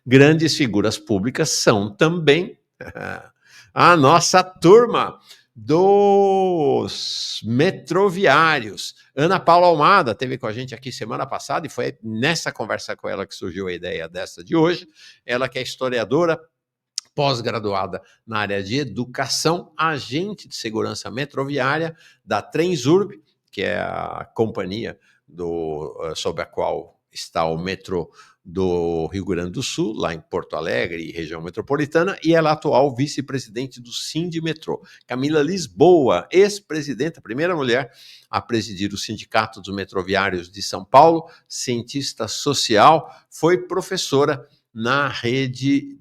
Grandes figuras públicas são também a nossa turma dos metroviários. Ana Paula Almada esteve com a gente aqui semana passada e foi nessa conversa com ela que surgiu a ideia dessa de hoje. Ela que é historiadora, pós-graduada na área de educação, agente de segurança metroviária da Transurb, que é a companhia sob a qual está o metrô do Rio Grande do Sul, lá em Porto Alegre e região metropolitana, e ela é a atual vice-presidente do Sindimetrô. Camila Lisboa, ex-presidenta, primeira mulher a presidir o Sindicato dos Metroviários de São Paulo, cientista social, foi professora na rede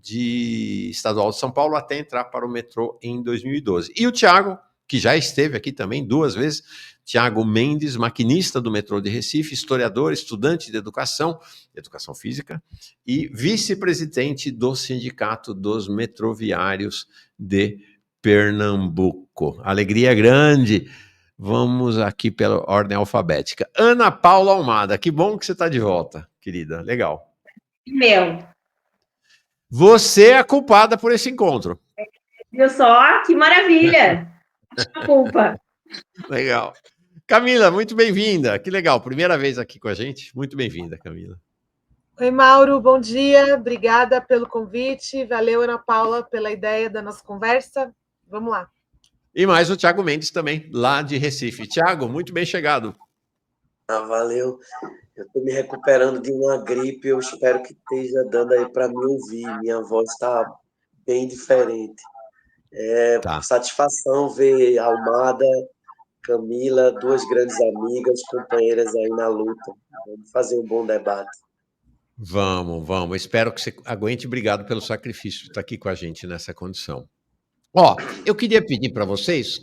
estadual de São Paulo até entrar para o metrô em 2012. E o Tiago, que já esteve aqui também 2 vezes, Tiago Mendes, maquinista do metrô de Recife, historiador, estudante de educação física e vice-presidente do Sindicato dos Metroviários de Pernambuco. Alegria grande. Vamos aqui pela ordem alfabética. Ana Paula Almada, que bom que você está de volta, querida. Legal. Meu. Você é a culpada por esse encontro. Viu só? Que maravilha! Desculpa. Legal. Camila, muito bem-vinda. Que legal. Primeira vez aqui com a gente. Muito bem-vinda, Camila. Oi, Mauro. Bom dia. Obrigada pelo convite. Valeu, Ana Paula, pela ideia da nossa conversa. Vamos lá. E mais o Tiago Mendes também, lá de Recife. Tiago, muito bem chegado. Valeu. Eu estou me recuperando de uma gripe. Eu espero que esteja dando aí para me ouvir. Minha voz está bem diferente. Satisfação ver Almada, Camila, 2 grandes amigas, companheiras aí na luta. Vamos fazer um bom debate. Vamos. Espero que você aguente. Obrigado pelo sacrifício de estar aqui com a gente nessa condição. Ó, eu queria pedir para vocês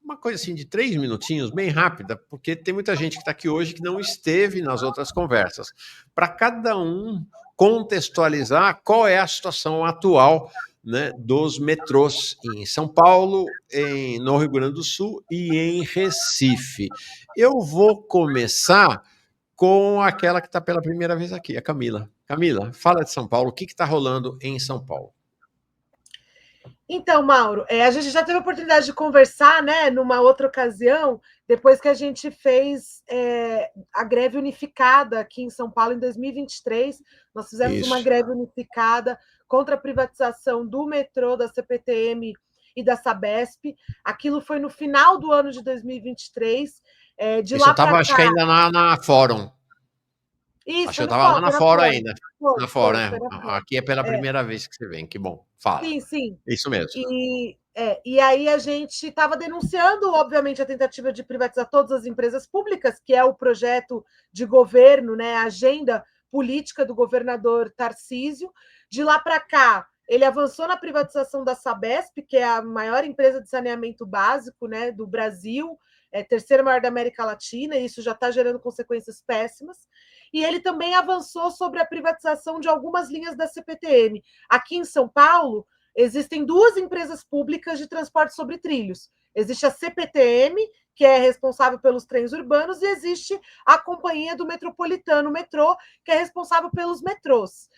uma coisa assim de 3 minutinhos, bem rápida, porque tem muita gente que está aqui hoje que não esteve nas outras conversas. Para cada um contextualizar qual é a situação atual, né, dos metrôs em São Paulo, no Rio Grande do Sul e em Recife. Eu vou começar com aquela que está pela primeira vez aqui, a Camila. Camila, fala de São Paulo, o que está rolando em São Paulo? Então, Mauro, a gente já teve a oportunidade de conversar, né, numa outra ocasião, depois que a gente fez a greve unificada aqui em São Paulo em 2023. Nós fizemos uma greve unificada contra a privatização do metrô, da CPTM e da Sabesp. Aquilo foi no final do ano de 2023. Isso eu estava, acho que ainda na Fórum. Isso, acho que eu estava lá na Fórum ainda. Na Fórum, né? Aqui é pela primeira vez que você vem, que bom. Fala. Sim. Isso mesmo. E aí a gente estava denunciando, obviamente, a tentativa de privatizar todas as empresas públicas, que é o projeto de governo, né, a agenda política do governador Tarcísio. De lá para cá, ele avançou na privatização da Sabesp, que é a maior empresa de saneamento básico, né, do Brasil, terceira maior da América Latina, e isso já está gerando consequências péssimas. E ele também avançou sobre a privatização de algumas linhas da CPTM. Aqui em São Paulo, existem 2 empresas públicas de transporte sobre trilhos. Existe a CPTM, que é responsável pelos trens urbanos, e existe a Companhia do Metropolitano, o metrô, que é responsável pelos metrôs.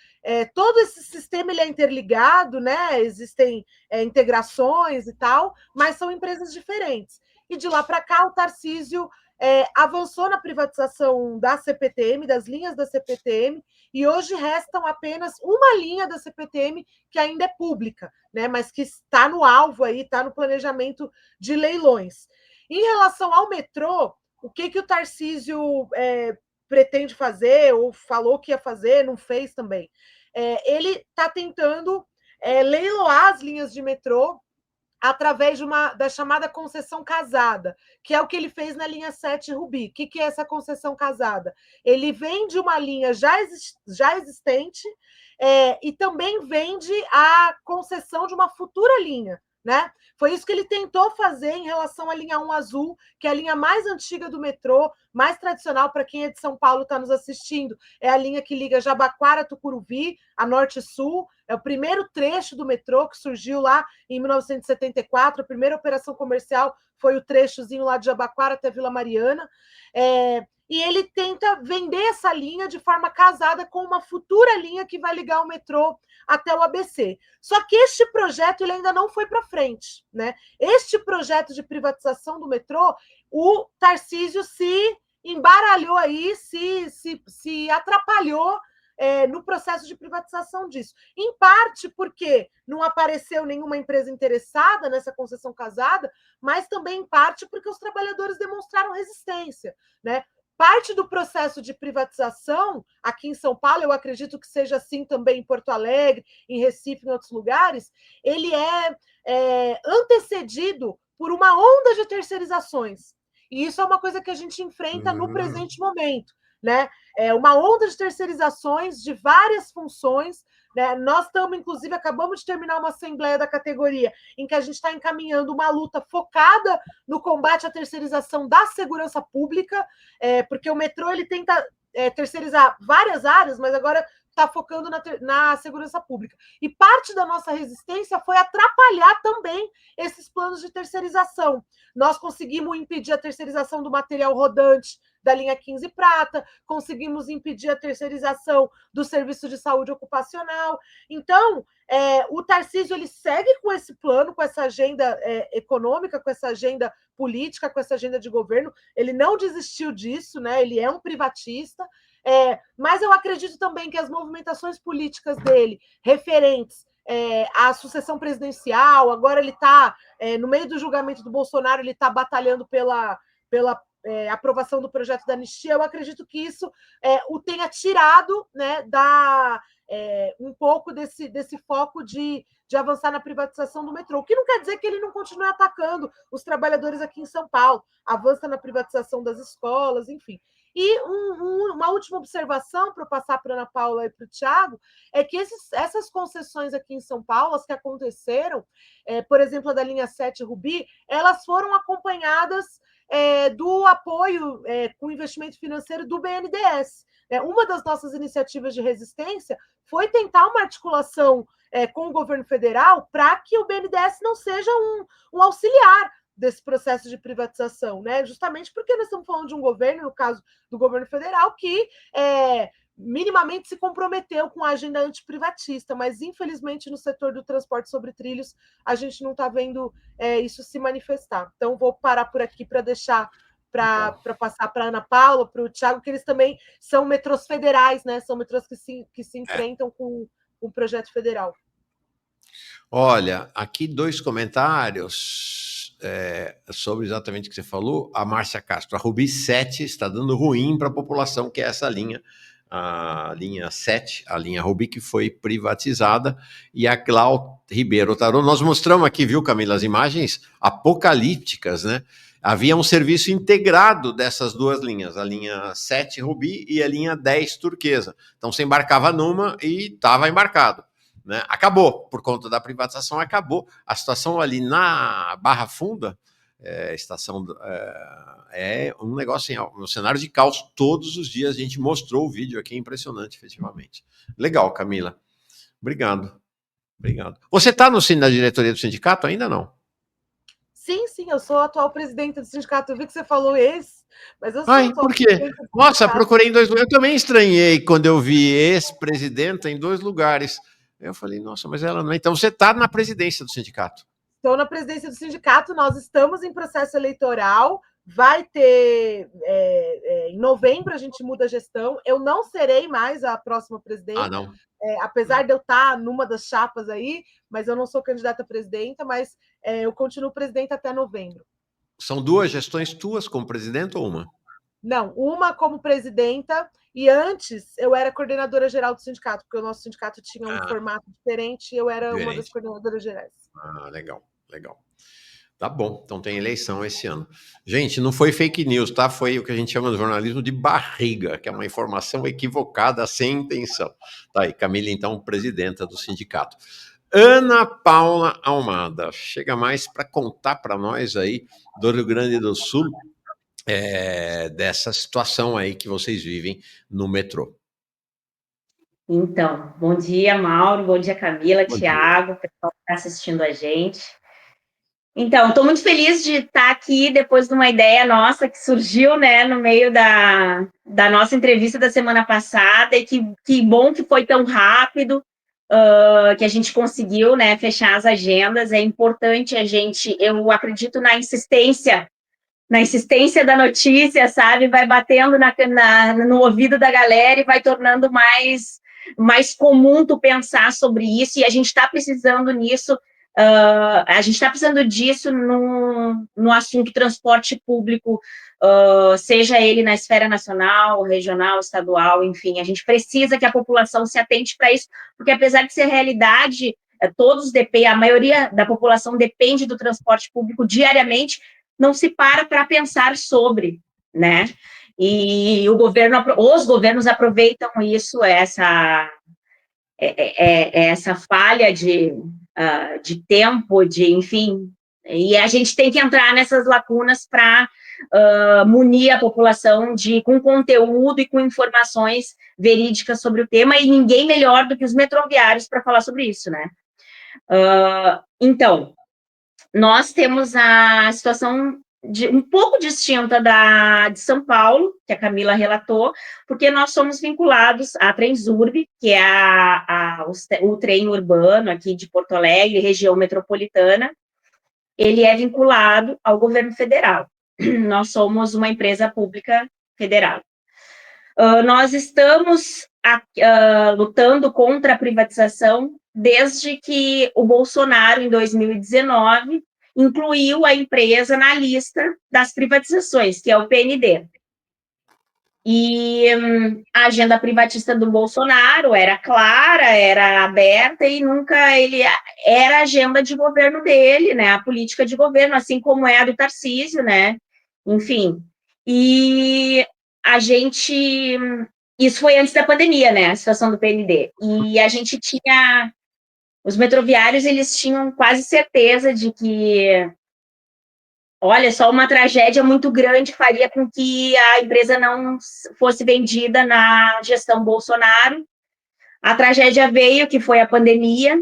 Todo esse sistema ele é interligado, né? Existem integrações e tal, mas são empresas diferentes. E de lá para cá, o Tarcísio avançou na privatização da CPTM, das linhas da CPTM, e hoje restam apenas uma linha da CPTM que ainda é pública, né, mas que está no alvo aí, está no planejamento de leilões. Em relação ao metrô, o que o Tarcísio pretende fazer, ou falou que ia fazer, não fez também? Ele está tentando leiloar as linhas de metrô através da chamada concessão casada, que é o que ele fez na linha 7 Rubi. O que é essa concessão casada? Ele vende uma linha já existente e também vende a concessão de uma futura linha. Né? Foi isso que ele tentou fazer em relação à linha 1 azul, que é a linha mais antiga do metrô, mais tradicional. Para quem é de São Paulo está nos assistindo, é a linha que liga Jabaquara a Tucuruvi, a norte e sul. É o primeiro trecho do metrô que surgiu lá em 1974. A primeira operação comercial foi o trechozinho lá de Jabaquara até Vila Mariana. e ele tenta vender essa linha de forma casada com uma futura linha que vai ligar o metrô até o ABC. Só que este projeto ele ainda não foi para frente, né? Este projeto de privatização do metrô, o Tarcísio se embaralhou aí, se atrapalhou no processo de privatização disso. Em parte porque não apareceu nenhuma empresa interessada nessa concessão casada, mas também em parte porque os trabalhadores demonstraram resistência, né? Parte do processo de privatização aqui em São Paulo, eu acredito que seja assim também em Porto Alegre, em Recife, em outros lugares, ele é antecedido por uma onda de terceirizações. E isso é uma coisa que a gente enfrenta no presente momento, né? É uma onda de terceirizações de várias funções, né? Nós estamos, inclusive, acabamos de terminar uma assembleia da categoria em que a gente está encaminhando uma luta focada no combate à terceirização da segurança pública, porque o metrô ele tenta terceirizar várias áreas, mas agora está focando na segurança pública. E parte da nossa resistência foi atrapalhar também esses planos de terceirização. Nós conseguimos impedir a terceirização do material rodante da linha 15 Prata, conseguimos impedir a terceirização do serviço de saúde ocupacional. Então, o Tarcísio ele segue com esse plano, com essa agenda econômica, com essa agenda política, com essa agenda de governo. Ele não desistiu disso, né? Ele é um privatista. Mas eu acredito também que as movimentações políticas dele, referentes à sucessão presidencial, agora ele está, no meio do julgamento do Bolsonaro, ele está batalhando pela aprovação do projeto da anistia, eu acredito que isso o tenha tirado, né, um pouco desse foco de avançar na privatização do metrô, o que não quer dizer que ele não continue atacando os trabalhadores aqui em São Paulo, avança na privatização das escolas, enfim. E uma última observação para eu passar para a Ana Paula e para o Thiago, é que essas concessões aqui em São Paulo, as que aconteceram, por exemplo, a da linha 7 Rubi, elas foram acompanhadas do apoio com investimento financeiro do BNDES. Uma das nossas iniciativas de resistência foi tentar uma articulação com o governo federal para que o BNDES não seja um auxiliar desse processo de privatização, né? Justamente porque nós estamos falando de um governo, no caso do governo federal, que minimamente se comprometeu com a agenda antiprivatista, mas infelizmente no setor do transporte sobre trilhos a gente não está vendo isso se manifestar. Então vou parar por aqui para deixar para passar para a Ana Paula, para o Thiago, que eles também são metrôs federais, né? São metrôs que se enfrentam com o projeto federal. Olha, aqui 2 comentários sobre exatamente o que você falou. A Márcia Castro, a Rubi 7 está dando ruim para a população, que é essa linha, a linha 7, a linha Rubi, que foi privatizada. E a Clau Ribeiro Tarô, nós mostramos aqui, viu, Camila, as imagens apocalípticas, né? Havia um serviço integrado dessas 2 linhas, a linha 7 Rubi e a linha 10 Turquesa. Então você embarcava numa e estava embarcado. Né? Acabou, por conta da privatização, acabou. A situação ali na Barra Funda, é um negócio assim, um cenário de caos todos os dias. A gente mostrou o vídeo aqui, impressionante, efetivamente. Legal, Camila. Obrigado. Você está na diretoria do sindicato ainda não? Sim, eu sou a atual presidenta do sindicato. Eu vi que você falou mas eu sou a atual. Por quê? Nossa, procurei em 2 lugares. Eu também estranhei quando eu vi ex-presidenta em 2 lugares. Eu falei, nossa, mas ela não é. Então você está na presidência do sindicato? Estou na presidência do sindicato, nós estamos em processo eleitoral, vai ter em novembro a gente muda a gestão. Eu não serei mais a próxima presidenta. Não. Apesar de eu estar numa das chapas aí, mas eu não sou candidata a presidenta, mas eu continuo presidenta até novembro. São 2 gestões tuas como presidente ou uma? Não, uma como presidenta, e antes eu era coordenadora geral do sindicato, porque o nosso sindicato tinha um formato diferente e eu era uma das coordenadoras gerais. Legal. Tá bom, então tem eleição esse ano. Gente, não foi fake news, tá? Foi o que a gente chama de jornalismo de barriga, que é uma informação equivocada, sem intenção. Tá aí, Camila, então, presidenta do sindicato. Ana Paula Almada, chega mais para contar para nós aí do Rio Grande do Sul, dessa situação aí que vocês vivem no metrô. Então, bom dia, Mauro, bom dia, Camila, Thiago, pessoal que está assistindo a gente. Então, estou muito feliz de estar aqui depois de uma ideia nossa que surgiu, né, no meio da nossa entrevista da semana passada, e que bom que foi tão rápido, que a gente conseguiu, né, fechar as agendas. É importante eu acredito na insistência da notícia, sabe? Vai batendo no ouvido da galera e vai tornando mais comum tu pensar sobre isso, e a gente está precisando nisso. A gente está precisando disso no assunto transporte público, seja ele na esfera nacional, regional, estadual, enfim. A gente precisa que a população se atente para isso, porque apesar de ser realidade, a maioria da população depende do transporte público diariamente, não se para pensar sobre, né? E os governos aproveitam isso, essa falha de tempo, enfim, e a gente tem que entrar nessas lacunas para munir a população com conteúdo e com informações verídicas sobre o tema, e ninguém melhor do que os metroviários para falar sobre isso, né? Então, nós temos a situação um pouco distinta de São Paulo, que a Camila relatou, porque nós somos vinculados à Transurb, que é o trem urbano aqui de Porto Alegre, região metropolitana. Ele é vinculado ao governo federal. Nós somos uma empresa pública federal. Nós estamos lutando contra a privatização desde que o Bolsonaro, em 2019, incluiu a empresa na lista das privatizações, que é o PND. E a agenda privatista do Bolsonaro era clara, era aberta, e nunca era a agenda de governo dele, né? A política de governo, assim como é a do Tarcísio, né? Enfim. E isso foi antes da pandemia, né? A situação do PND. E a gente tinha... Os metroviários, eles tinham quase certeza de que, olha, só uma tragédia muito grande faria com que a empresa não fosse vendida na gestão Bolsonaro. A tragédia veio, que foi a pandemia,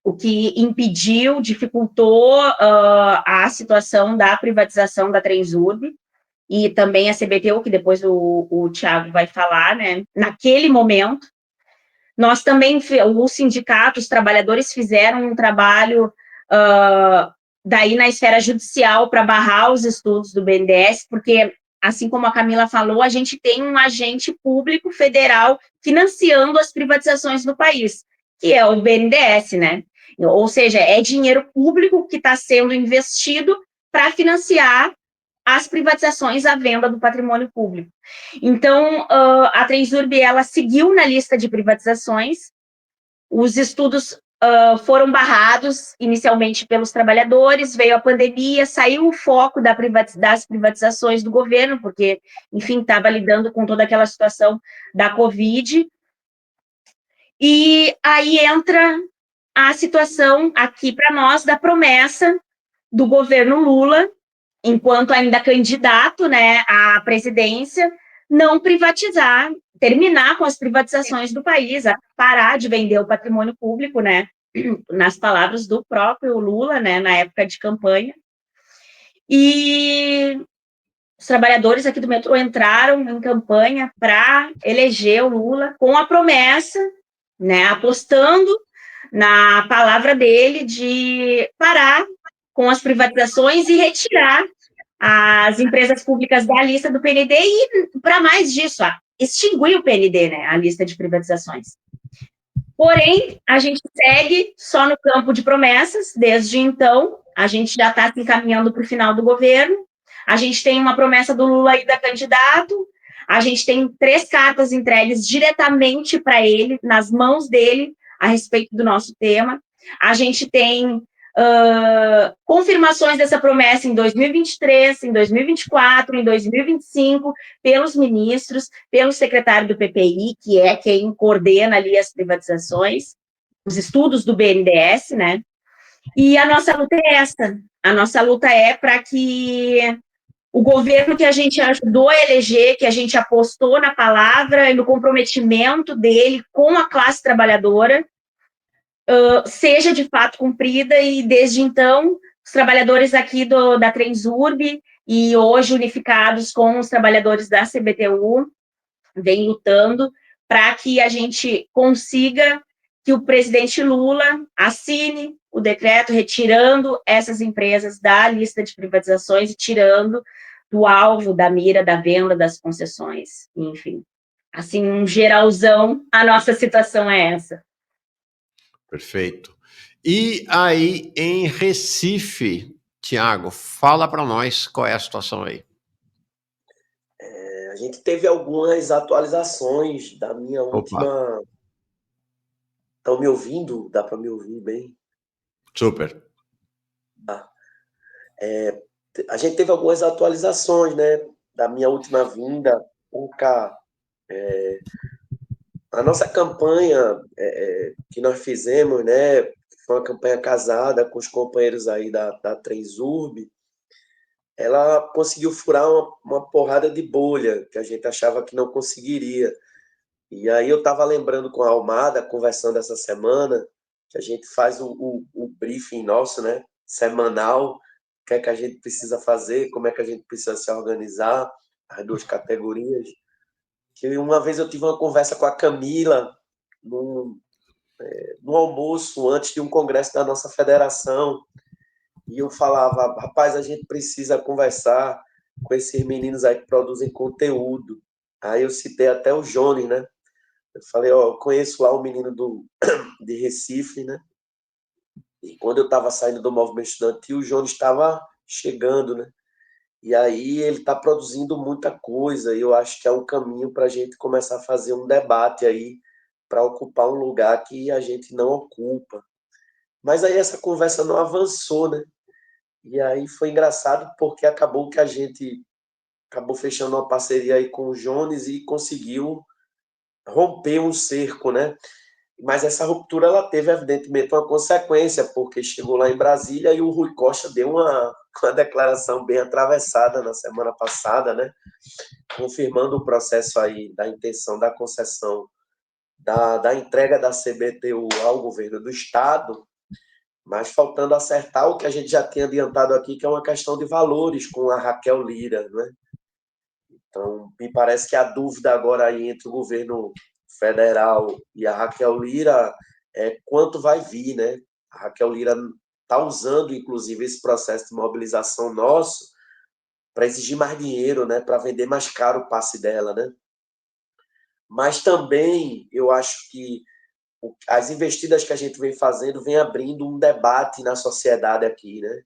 o que impediu, dificultou a situação da privatização da Transurb, e também a CBTU, que depois o Thiago vai falar, né? Naquele momento, nós também, os sindicatos, os trabalhadores fizeram um trabalho daí na esfera judicial para barrar os estudos do BNDES, porque, assim como a Camila falou, a gente tem um agente público federal financiando as privatizações no país, que é o BNDES, né? Ou seja, é dinheiro público que está sendo investido para financiar as privatizações, a venda do patrimônio público. Então, a Transurb, ela seguiu na lista de privatizações. Os estudos foram barrados inicialmente pelos trabalhadores, veio a pandemia, saiu o foco das privatizações do governo, porque, enfim, estava lidando com toda aquela situação da Covid. E aí entra a situação aqui para nós da promessa do governo Lula, enquanto ainda candidato, né, à presidência, não privatizar, terminar com as privatizações do país, parar de vender o patrimônio público, né, nas palavras do próprio Lula, né, na época de campanha. E os trabalhadores aqui do metrô entraram em campanha para eleger o Lula com a promessa, né, apostando na palavra dele de parar com as privatizações e retirar as empresas públicas da lista do PND e, para mais disso, extinguir o PND, né, a lista de privatizações. Porém, a gente segue só no campo de promessas, desde então, a gente já está se encaminhando para o final do governo, a gente tem uma promessa do Lula ainda candidato, a gente tem 3 cartas entregues diretamente para ele, nas mãos dele, a respeito do nosso tema, a gente tem confirmações dessa promessa em 2023, em 2024, em 2025, pelos ministros, pelo secretário do PPI, que é quem coordena ali as privatizações, os estudos do BNDES, né? E a nossa luta é essa. A nossa luta é para que o governo que a gente ajudou a eleger, que a gente apostou na palavra e no comprometimento dele com a classe trabalhadora, seja de fato cumprida, e desde então os trabalhadores aqui da Transurb, e hoje unificados com os trabalhadores da CBTU, vem lutando para que a gente consiga que o presidente Lula assine o decreto retirando essas empresas da lista de privatizações e tirando do alvo, da mira, da venda das concessões, enfim. Assim, um geralzão, a nossa situação é essa. Perfeito. E aí, em Recife, Tiago, fala para nós qual é a situação aí. A gente teve algumas atualizações da minha última... Estão me ouvindo? Dá para me ouvir bem? Super. A gente teve algumas atualizações, né, da minha última vinda por cá. A nossa campanha que nós fizemos, né, foi uma campanha casada com os companheiros aí da Transurb, ela conseguiu furar uma porrada de bolha que a gente achava que não conseguiria. E aí eu estava lembrando com a Almada, conversando essa semana, que a gente faz o briefing nosso, né, semanal, o que é que a gente precisa fazer, como é que a gente precisa se organizar, as duas categorias. Que uma vez eu tive uma conversa com a Camila, no almoço, antes de um congresso da nossa federação, e eu falava, rapaz, a gente precisa conversar com esses meninos aí que produzem conteúdo. Aí eu citei até o Jones, né? Eu falei, ó, eu conheço lá o menino de Recife, né? E quando eu estava saindo do movimento estudantil, o Jones estava chegando, né? E aí ele está produzindo muita coisa, e eu acho que é um caminho para a gente começar a fazer um debate aí, para ocupar um lugar que a gente não ocupa. Mas aí essa conversa não avançou, né? E aí foi engraçado porque acabou que a gente acabou fechando uma parceria aí com o Jones e conseguiu romper um cerco, né? Mas essa ruptura ela teve, evidentemente, uma consequência, porque chegou lá em Brasília e o Rui Costa deu uma declaração bem atravessada na semana passada, né? Confirmando o processo aí da intenção da concessão da entrega da CBTU ao governo do Estado, mas faltando acertar o que a gente já tinha adiantado aqui, que é uma questão de valores com a Raquel Lira, né? Então, me parece que a dúvida agora aí entre o governo federal e a Raquel Lira é quanto vai vir, né? A Raquel Lira está usando, inclusive, esse processo de mobilização nosso para exigir mais dinheiro, né? Para vender mais caro o passe dela, né? Mas também eu acho que as investidas que a gente vem fazendo vem abrindo um debate na sociedade aqui, né?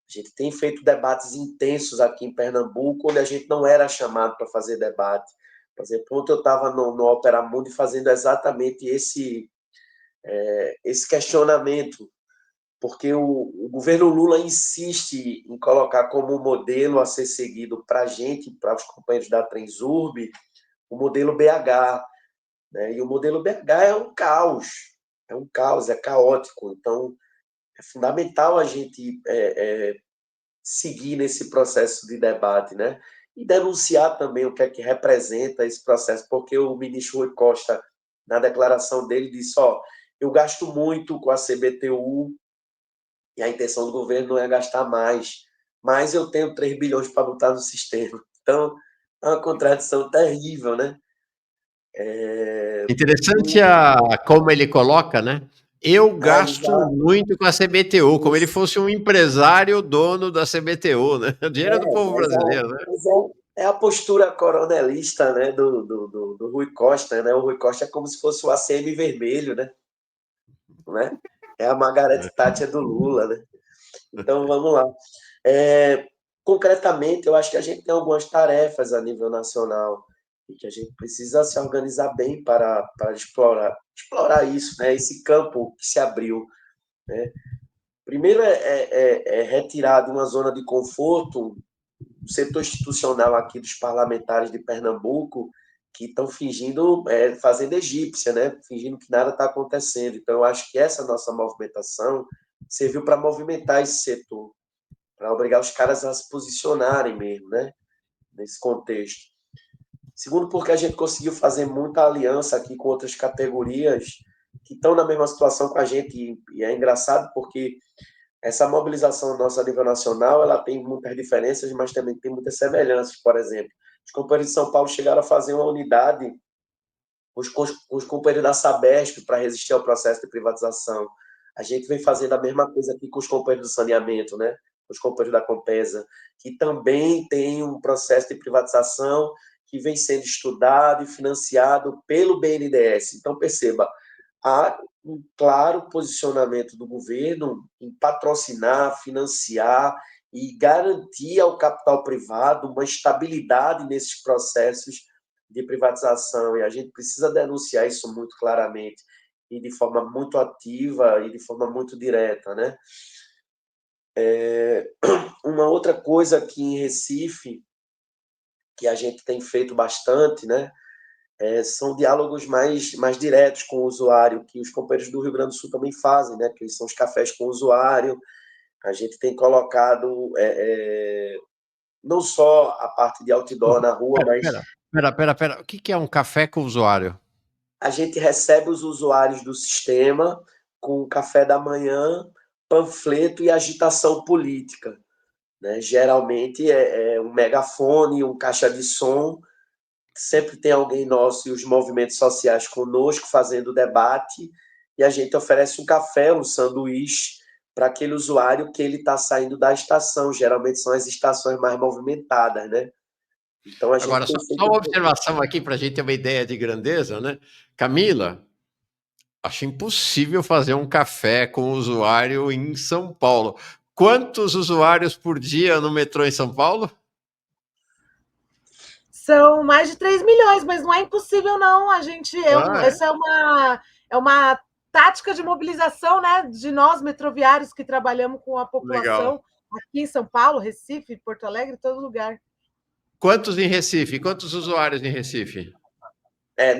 A gente tem feito debates intensos aqui em Pernambuco, onde a gente não era chamado para fazer debate. Por exemplo, ontem eu estava no Opera Mundi fazendo exatamente esse questionamento, porque o governo Lula insiste em colocar como modelo a ser seguido para a gente, para os companheiros da Transurb, o modelo BH. Né? E o modelo BH é um caos, é caótico. Então, é fundamental a gente seguir nesse processo de debate, né? E denunciar também o que é que representa esse processo, porque o ministro Rui Costa, na declaração dele, disse, ó, eu gasto muito com a CBTU e a intenção do governo não é gastar mais, mas eu tenho 3 bilhões para botar no sistema. Então, é uma contradição terrível, né? Interessante como ele coloca, né? Eu gasto muito com a CBTU, como ele fosse um empresário dono da CBTU, né? O dinheiro é do povo brasileiro, né? É a postura coronelista, né, do Rui Costa, né? O Rui Costa é como se fosse o ACM vermelho, né? É a Margaret Thatcher do Lula, né? Então, vamos lá. Concretamente, eu acho que a gente tem algumas tarefas a nível nacional e que a gente precisa se organizar bem para explorar isso, né? Esse campo que se abriu, né? Primeiro é retirar de uma zona de conforto o setor institucional aqui dos parlamentares de Pernambuco que estão fingindo, fazenda egípcia, né? Fingindo que nada está acontecendo. Então, eu acho que essa nossa movimentação serviu para movimentar esse setor, para obrigar os caras a se posicionarem mesmo, né? Nesse contexto. Segundo, porque a gente conseguiu fazer muita aliança aqui com outras categorias que estão na mesma situação com a gente, e é engraçado porque essa mobilização nossa a nível nacional, ela tem muitas diferenças, mas também tem muitas semelhanças. Por exemplo, os companheiros de São Paulo chegaram a fazer uma unidade os companheiros da Sabesp para resistir ao processo de privatização. A gente vem fazendo a mesma coisa aqui com os companheiros do saneamento, né? Os companheiros da Compesa, que também tem um processo de privatização que vem sendo estudado e financiado pelo BNDES. Então, perceba, há um claro posicionamento do governo em patrocinar, financiar e garantir ao capital privado uma estabilidade nesses processos de privatização, e a gente precisa denunciar isso muito claramente e de forma muito ativa e de forma muito direta, né? Uma outra coisa aqui em Recife que a gente tem feito bastante, né? São diálogos mais diretos com o usuário, que os companheiros do Rio Grande do Sul também fazem, né? Que são os cafés com o usuário. A gente tem colocado não só a parte de outdoor na rua, mas Pera. O que é um café com o usuário? a gente recebe os usuários do sistema com café da manhã, panfleto e agitação política, né? Geralmente é um megafone, um caixa de som, sempre tem alguém nosso e os movimentos sociais conosco fazendo debate, e a gente oferece um café, um sanduíche para aquele usuário que ele está saindo da estação. Geralmente são as estações mais movimentadas, né? Então a gente Agora, tem só feito. uma observação aqui para a gente ter uma ideia de grandeza, né? Camila, acho impossível fazer um café com usuário em São Paulo. Quantos usuários por dia no metrô em São Paulo? São mais de 3 milhões, mas não é impossível, não. Essa é uma tática de mobilização, né, de nós, metroviários, que trabalhamos com a Legal. população aqui em São Paulo, Recife, Porto Alegre, todo lugar. Quantos em Recife? Quantos usuários em Recife?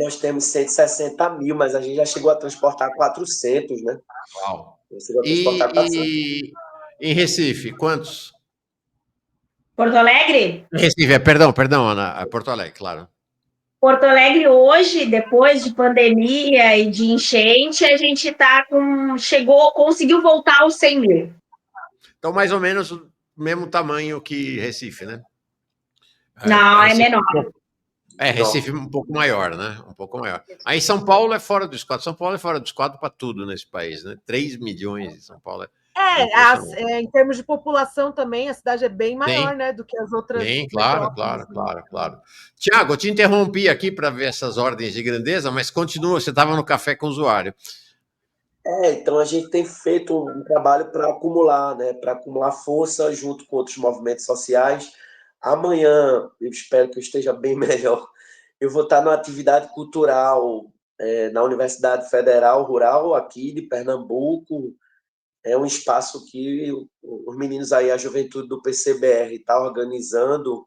Nós temos 160 mil, mas a gente já chegou a transportar 400, né? Uau. Já chegou a transportar 400. E em Recife, quantos? Porto Alegre? Em Recife, perdão, Ana, Porto Alegre, claro. Porto Alegre hoje, depois de pandemia e de enchente, a gente tá conseguiu voltar aos 100 mil. Então, mais ou menos o mesmo tamanho que Recife, né? Não, é Recife, menor. Recife um pouco maior, né? Um pouco maior. Aí São Paulo é fora dos quadros. São Paulo é fora dos quadros para tudo nesse país, né? 3 milhões em São Paulo é impressionante. Em termos de população também, a cidade é bem maior, Tem, né, do que as outras tem, claro, metrópoles. claro, claro, claro. Tiago, eu te interrompi aqui para ver essas ordens de grandeza, mas continua, você estava no café com o usuário. Então a gente tem feito um trabalho para acumular, né? Para acumular força junto com outros movimentos sociais. Amanhã, eu espero que eu esteja bem melhor. Eu vou estar numa atividade cultural na Universidade Federal Rural aqui de Pernambuco. É um espaço que os meninos aí, a juventude do PCBR, está organizando,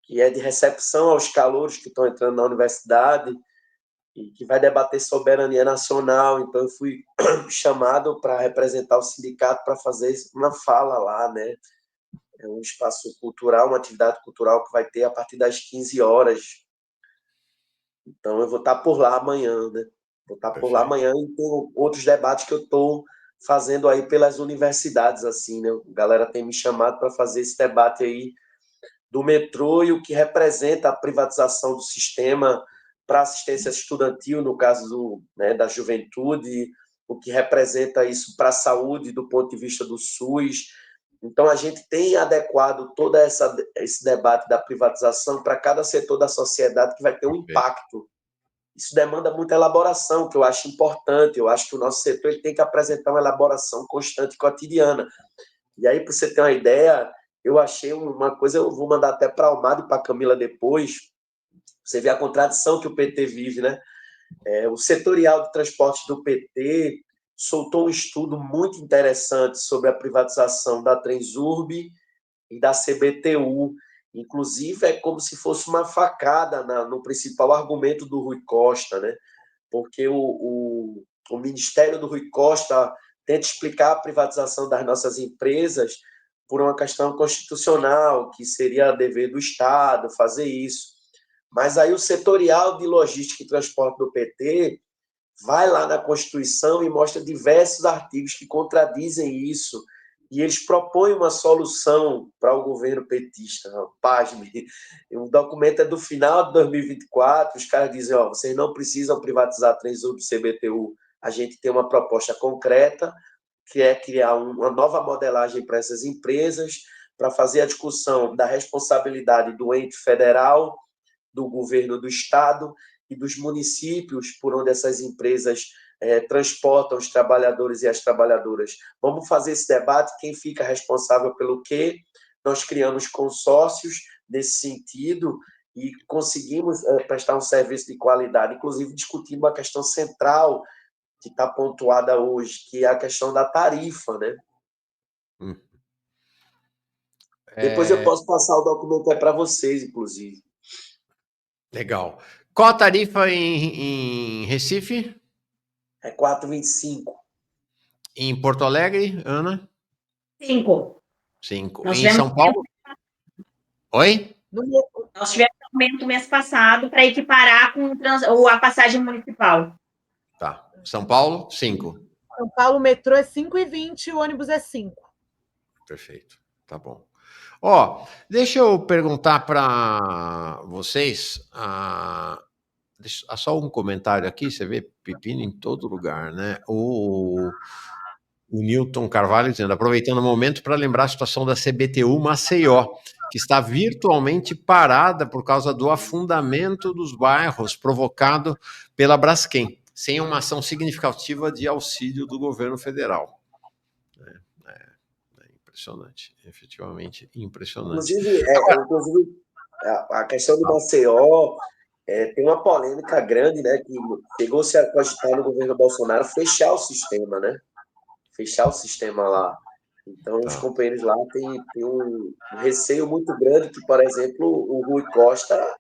que é de recepção aos calouros que estão entrando na universidade e que vai debater soberania nacional. Então, eu fui chamado para representar o sindicato para fazer uma fala lá, né? É um espaço cultural, uma atividade cultural que vai ter a partir das 15 horas. Então, eu vou estar por lá amanhã, né? Vou estar por lá amanhã e tem outros debates que eu estou fazendo aí pelas universidades, assim, né? A galera tem me chamado para fazer esse debate aí do metrô e o que representa a privatização do sistema para assistência estudantil, no caso da juventude, o que representa isso para a saúde do ponto de vista do SUS. Então, a gente tem adequado todo esse debate da privatização para cada setor da sociedade que vai ter um impacto. Isso demanda muita elaboração, que eu acho importante. Eu acho que o nosso setor ele tem que apresentar uma elaboração constante e cotidiana. E aí, para você ter uma ideia, eu achei uma coisa, eu vou mandar até para a Almada e para a Camila depois, você vê a contradição que o PT vive, né? O setorial de transporte do PT soltou um estudo muito interessante sobre a privatização da Transurb e da CBTU. Inclusive, é como se fosse uma facada no principal argumento do Rui Costa, né? Porque o Ministério do Rui Costa tenta explicar a privatização das nossas empresas por uma questão constitucional, que seria dever do Estado fazer isso. Mas aí o setorial de logística e transporte do PT vai lá na Constituição e mostra diversos artigos que contradizem isso, e eles propõem uma solução para o governo petista. Pasme, o documento é do final de 2024, os caras dizem, ó, vocês não precisam privatizar a Transurb e CBTU, a gente tem uma proposta concreta, que é criar uma nova modelagem para essas empresas, para fazer a discussão da responsabilidade do ente federal, do governo do estado e dos municípios por onde essas empresas transportam os trabalhadores e as trabalhadoras. Vamos fazer esse debate, quem fica responsável pelo quê? Nós criamos consórcios nesse sentido e conseguimos prestar um serviço de qualidade, inclusive discutindo uma questão central que está pontuada hoje, que é a questão da tarifa, né? Depois eu posso passar o documento para vocês, inclusive. Legal. Qual a tarifa em Recife? É 4,25. Em Porto Alegre, Ana? 5. 5. Nós Em tivemos São Paulo? Oi? Nós tivemos aumento mês passado para equiparar com a passagem municipal. Tá. São Paulo, 5. São Paulo, o metrô é 5,20 e o ônibus é 5. Perfeito. Tá bom. Ó, deixa eu perguntar para vocês. Só um comentário aqui, você vê pepino em todo lugar, né? O Newton Carvalho dizendo, aproveitando o momento para lembrar a situação da CBTU Maceió, que está virtualmente parada por causa do afundamento dos bairros provocado pela Braskem, sem uma ação significativa de auxílio do governo federal. É impressionante, efetivamente impressionante. Inclusive, a questão do Maceió tem uma polêmica grande, né, que chegou-se a cogitar no governo Bolsonaro fechar o sistema, né? Fechar o sistema lá. Então, os companheiros lá têm um receio muito grande que, por exemplo, o Rui Costa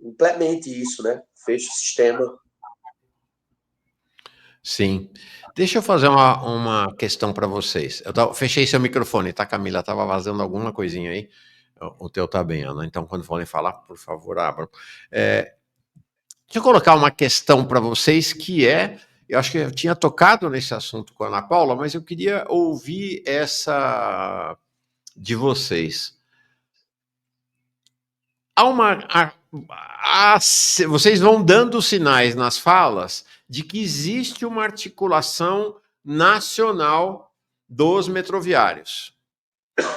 implemente isso, né? Feche o sistema. Sim. Deixa eu fazer uma questão para vocês. Fechei seu microfone, tá, Camila? Estava vazando alguma coisinha aí. O teu tá bem, Ana. Então, quando forem falar, por favor, abram. Deixa eu colocar uma questão para vocês que eu acho que eu tinha tocado nesse assunto com a Ana Paula, mas eu queria ouvir essa de vocês. Vocês vão dando sinais nas falas de que existe uma articulação nacional dos metroviários.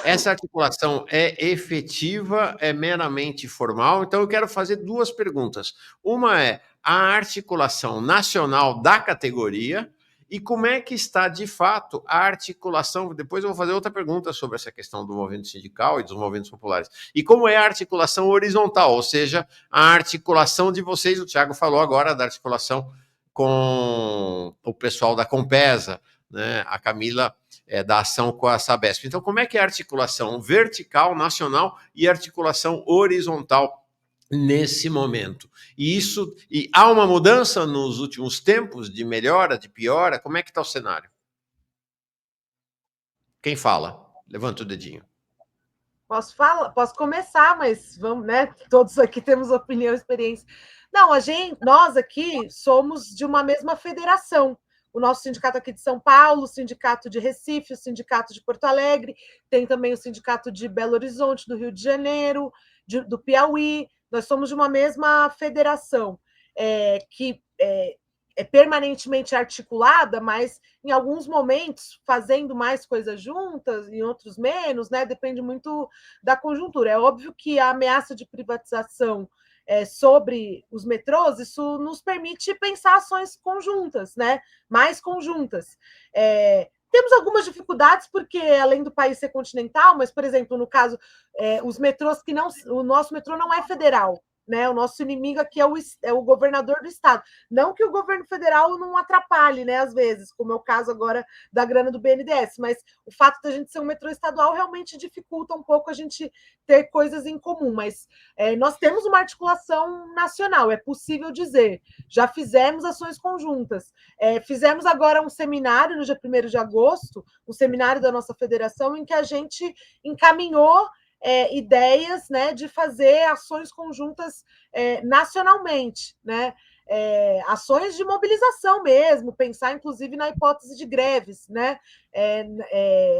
Essa articulação é efetiva, é meramente formal? Então, eu quero fazer duas perguntas. Uma é a articulação nacional da categoria e como é que está, de fato, a articulação... Depois eu vou fazer outra pergunta sobre essa questão do movimento sindical e dos movimentos populares. E como é a articulação horizontal, ou seja, a articulação de vocês, o Thiago falou agora da articulação com o pessoal da Compesa, né? A Camila da ação com a Sabesp. Então, como é que é a articulação vertical, nacional e articulação horizontal nesse momento? E há uma mudança nos últimos tempos de melhora, de piora? Como é que está o cenário? Quem fala? Levanta o dedinho. Posso começar, mas vamos, né? Todos aqui temos opinião e experiência. Não, nós aqui somos de uma mesma federação. O nosso sindicato aqui de São Paulo, o sindicato de Recife, o sindicato de Porto Alegre, tem também o sindicato de Belo Horizonte, do Rio de Janeiro, do Piauí. Nós somos de uma mesma federação, que é permanentemente articulada, mas em alguns momentos fazendo mais coisas juntas, em outros menos, né? Depende muito da conjuntura. É óbvio que a ameaça de privatização sobre os metrôs, isso nos permite pensar ações conjuntas, né? Mais conjuntas. Temos algumas dificuldades, porque além do país ser continental, mas, por exemplo, no caso, os metrôs que não. O nosso metrô não é federal. Né, o nosso inimigo aqui é o governador do estado. Não que o governo federal não atrapalhe, né, às vezes, como é o caso agora da grana do BNDES, mas o fato da gente ser um metrô estadual realmente dificulta um pouco a gente ter coisas em comum. Mas nós temos uma articulação nacional, é possível dizer. Já fizemos ações conjuntas. Fizemos agora um seminário no dia 1º de agosto, um seminário da nossa federação, em que a gente encaminhou ideias, né, de fazer ações conjuntas nacionalmente, né? ações de mobilização mesmo, pensar inclusive na hipótese de greves, né,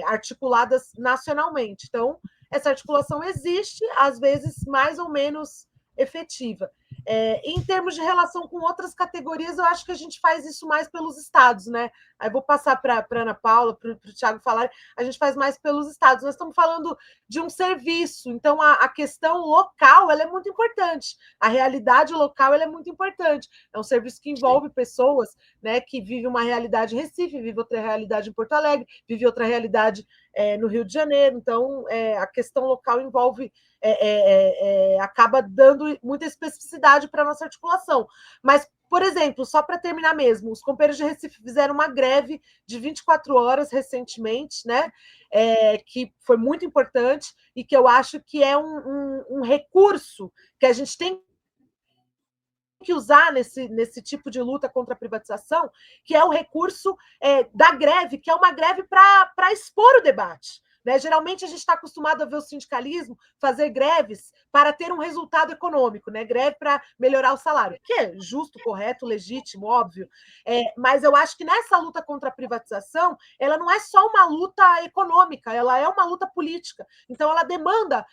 articuladas nacionalmente. Então, essa articulação existe, às vezes mais ou menos efetiva. Em termos de relação com outras categorias, eu acho que a gente faz isso mais pelos estados, né? Aí vou passar para a Ana Paula, para o Thiago falar, a gente faz mais pelos estados. Nós estamos falando de um serviço, então a questão local ela é muito importante, a realidade local ela é muito importante. É um serviço que envolve pessoas, né, que vivem uma realidade em Recife, vive outra realidade em Porto Alegre, vive outra realidade no Rio de Janeiro. Então, a questão local envolve acaba dando muita especificidade para a nossa articulação. Mas, por exemplo, só para terminar mesmo, os companheiros de Recife fizeram uma greve de 24 horas recentemente, né? Que foi muito importante e que eu acho que é um recurso que a gente tem que usar nesse tipo de luta contra a privatização, que é o recurso da greve, que é uma greve para expor o debate. Né? Geralmente a gente está acostumado a ver o sindicalismo fazer greves para ter um resultado econômico, né? Greve para melhorar o salário, que é justo, correto, legítimo, óbvio. Mas eu acho que nessa luta contra a privatização, ela não é só uma luta econômica, ela é uma luta política. Então ela demanda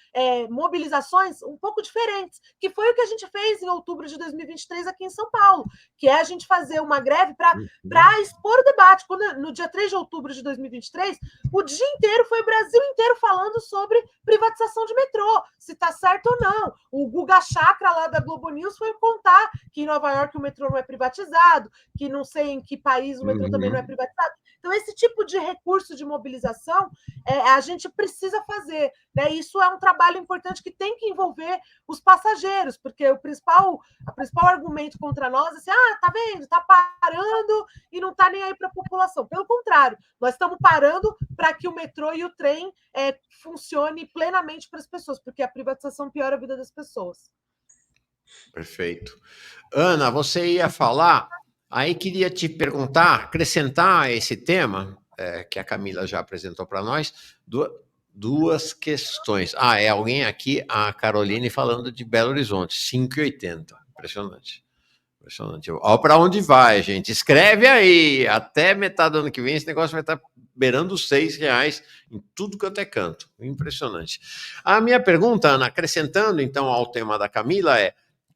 mobilizações um pouco diferentes, que foi o que a gente fez em outubro de 2023 aqui em São Paulo, que é a gente fazer uma greve para expor o debate. Quando, no dia 3 de outubro de 2023, o dia inteiro foi o Brasil inteiro falando sobre privatização de metrô, se está certo ou não. O Guga Chakra lá da Globo News foi contar que em Nova York o metrô não é privatizado, que não sei em que país o metrô também não é privatizado. Então, esse tipo de recurso de mobilização a gente precisa fazer. Né? Isso é um trabalho importante que tem que envolver os passageiros, porque o principal argumento contra nós é assim, tá vendo, está parando e não está nem aí para a população. Pelo contrário, nós estamos parando para que o metrô e o trem funcione plenamente para as pessoas, porque a privatização piora a vida das pessoas. Perfeito. Ana, você ia falar, aí queria te perguntar, acrescentar esse tema, que a Camila já apresentou para nós, duas questões. É alguém aqui, a Caroline, falando de Belo Horizonte, 5,80. Impressionante. Impressionante. Olha para onde vai, gente. Escreve aí. Até metade do ano que vem, esse negócio vai estar beirando os R$6 em tudo quanto é canto. Impressionante. A minha pergunta, Ana, acrescentando então ao tema da Camila,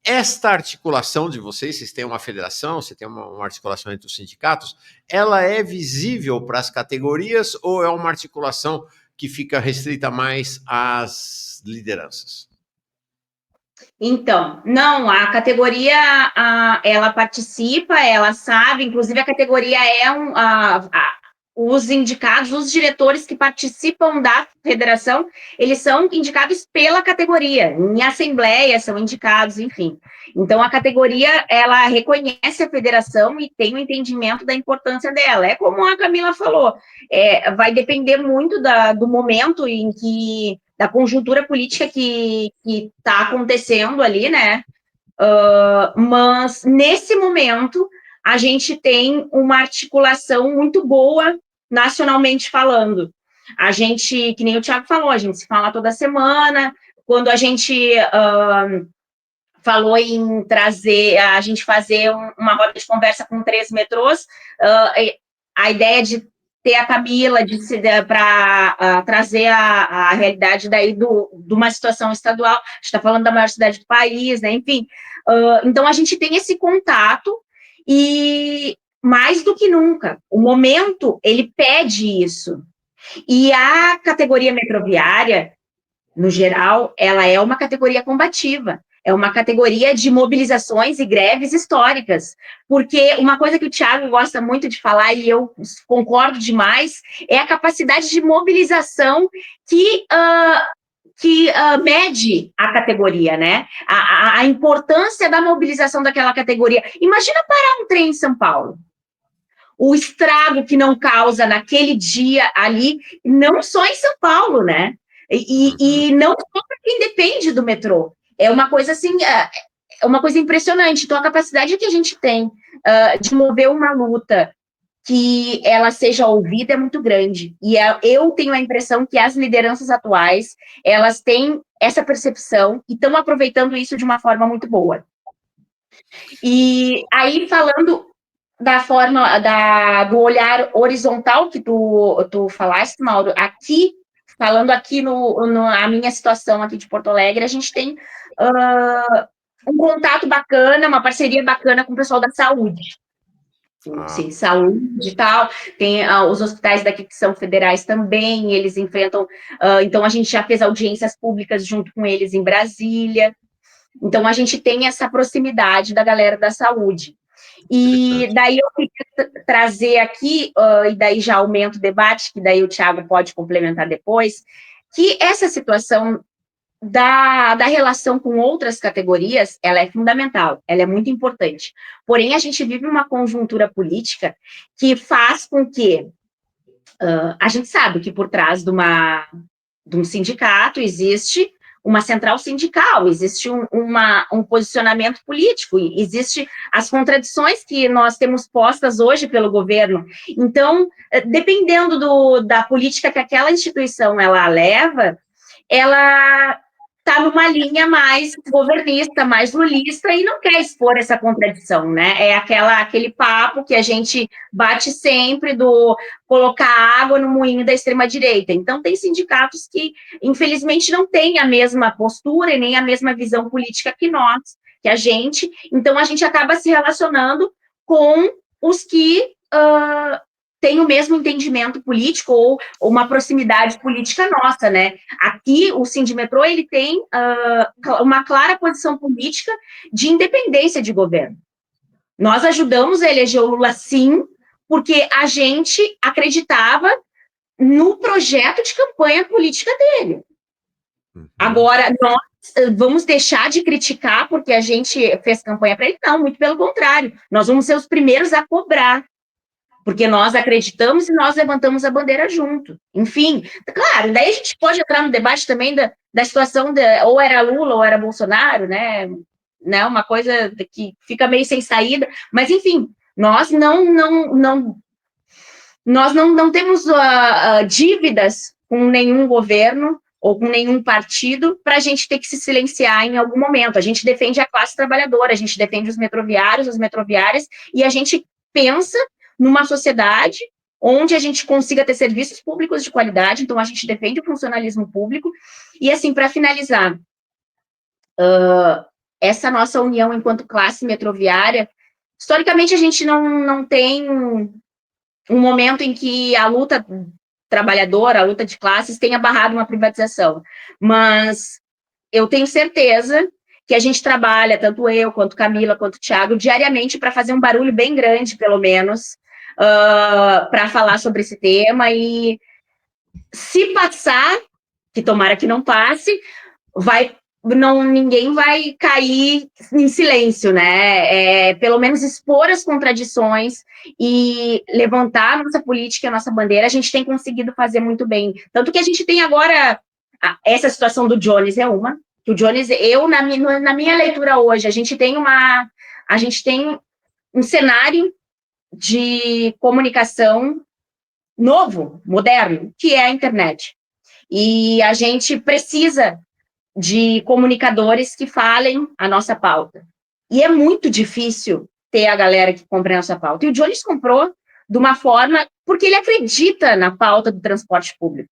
esta articulação de vocês têm uma federação, você tem uma articulação entre os sindicatos, ela é visível para as categorias ou é uma articulação que fica restrita mais às lideranças? Então, não, a categoria, ela participa, ela sabe, inclusive a categoria os indicados, os diretores que participam da federação, eles são indicados pela categoria, em assembleia são indicados, enfim. Então, a categoria, ela reconhece a federação e tem o entendimento da importância dela. É como a Camila falou, vai depender muito do momento em que, da conjuntura política que está acontecendo ali, né? Mas, nesse momento, a gente tem uma articulação muito boa, nacionalmente falando. A gente, que nem o Thiago falou, a gente se fala toda semana. Quando a gente falou em a gente fazer uma roda de conversa com 3 metrôs, a ideia de ter a Camila para trazer a realidade daí de uma situação estadual, a gente está falando da maior cidade do país, né? Enfim, então a gente tem esse contato e mais do que nunca, o momento, ele pede isso. E a categoria metroviária, no geral, ela é uma categoria combativa, é uma categoria de mobilizações e greves históricas, porque uma coisa que o Thiago gosta muito de falar, e eu concordo demais, é a capacidade de mobilização que mede a categoria, né? A importância da mobilização daquela categoria. Imagina parar um trem em São Paulo. O estrago que não causa naquele dia ali, não só em São Paulo, né? E não só para quem depende do metrô. É uma coisa assim, é uma coisa impressionante. Então, a capacidade que a gente tem de mover uma luta que ela seja ouvida é muito grande. E eu tenho a impressão que as lideranças atuais, elas têm essa percepção e estão aproveitando isso de uma forma muito boa. E aí, falando da forma do olhar horizontal que tu falaste, Mauro, aqui, falando aqui na minha situação aqui de Porto Alegre, a gente tem um contato bacana, uma parceria bacana com o pessoal da saúde. Sim, saúde e tal, tem os hospitais daqui que são federais também, eles enfrentam, então a gente já fez audiências públicas junto com eles em Brasília, então a gente tem essa proximidade da galera da saúde. E daí eu queria trazer aqui, e daí já aumento o debate, que daí o Thiago pode complementar depois, que essa situação da relação com outras categorias, ela é fundamental, ela é muito importante. Porém, a gente vive uma conjuntura política que faz com que a gente sabe que por trás de um sindicato existe uma central sindical, existe um posicionamento político, existe as contradições que nós temos postas hoje pelo governo. Então, dependendo da política que aquela instituição ela leva, ela está numa linha mais governista, mais lulista, e não quer expor essa contradição, né? É aquele papo que a gente bate sempre do colocar água no moinho da extrema-direita. Então, tem sindicatos que, infelizmente, não têm a mesma postura e nem a mesma visão política que a gente. Então, a gente acaba se relacionando com os que tem o mesmo entendimento político ou uma proximidade política nossa, né? Aqui, o Sindimetrô, ele tem uma clara posição política de independência de governo. Nós ajudamos a eleger o Lula, sim, porque a gente acreditava no projeto de campanha política dele. Agora, nós vamos deixar de criticar porque a gente fez campanha para ele? Não, muito pelo contrário. Nós vamos ser os primeiros a cobrar, porque nós acreditamos e nós levantamos a bandeira junto. Enfim, claro, daí a gente pode entrar no debate também da situação ou era Lula ou era Bolsonaro, né? Uma coisa que fica meio sem saída, mas enfim, nós não temos dívidas com nenhum governo ou com nenhum partido para a gente ter que se silenciar em algum momento. A gente defende a classe trabalhadora, a gente defende os metroviários, as metroviárias, e a gente pensa numa sociedade onde a gente consiga ter serviços públicos de qualidade, então a gente defende o funcionalismo público. E assim, para finalizar, essa nossa união enquanto classe metroviária, historicamente a gente não tem um momento em que a luta trabalhadora, a luta de classes tenha barrado uma privatização, mas eu tenho certeza que a gente trabalha, tanto eu, quanto Camila, quanto Thiago, diariamente para fazer um barulho bem grande, pelo menos, para falar sobre esse tema, e se passar, que tomara que não passe, ninguém vai cair em silêncio, né? Pelo menos expor as contradições e levantar a nossa política, a nossa bandeira, a gente tem conseguido fazer muito bem. Tanto que a gente tem agora, essa situação do Jones é uma, que o Jones, na minha leitura hoje, a gente tem um cenário de comunicação novo, moderno, que é a internet. E a gente precisa de comunicadores que falem a nossa pauta. E é muito difícil ter a galera que compra a nossa pauta. E o Jones comprou de uma forma porque ele acredita na pauta do transporte público.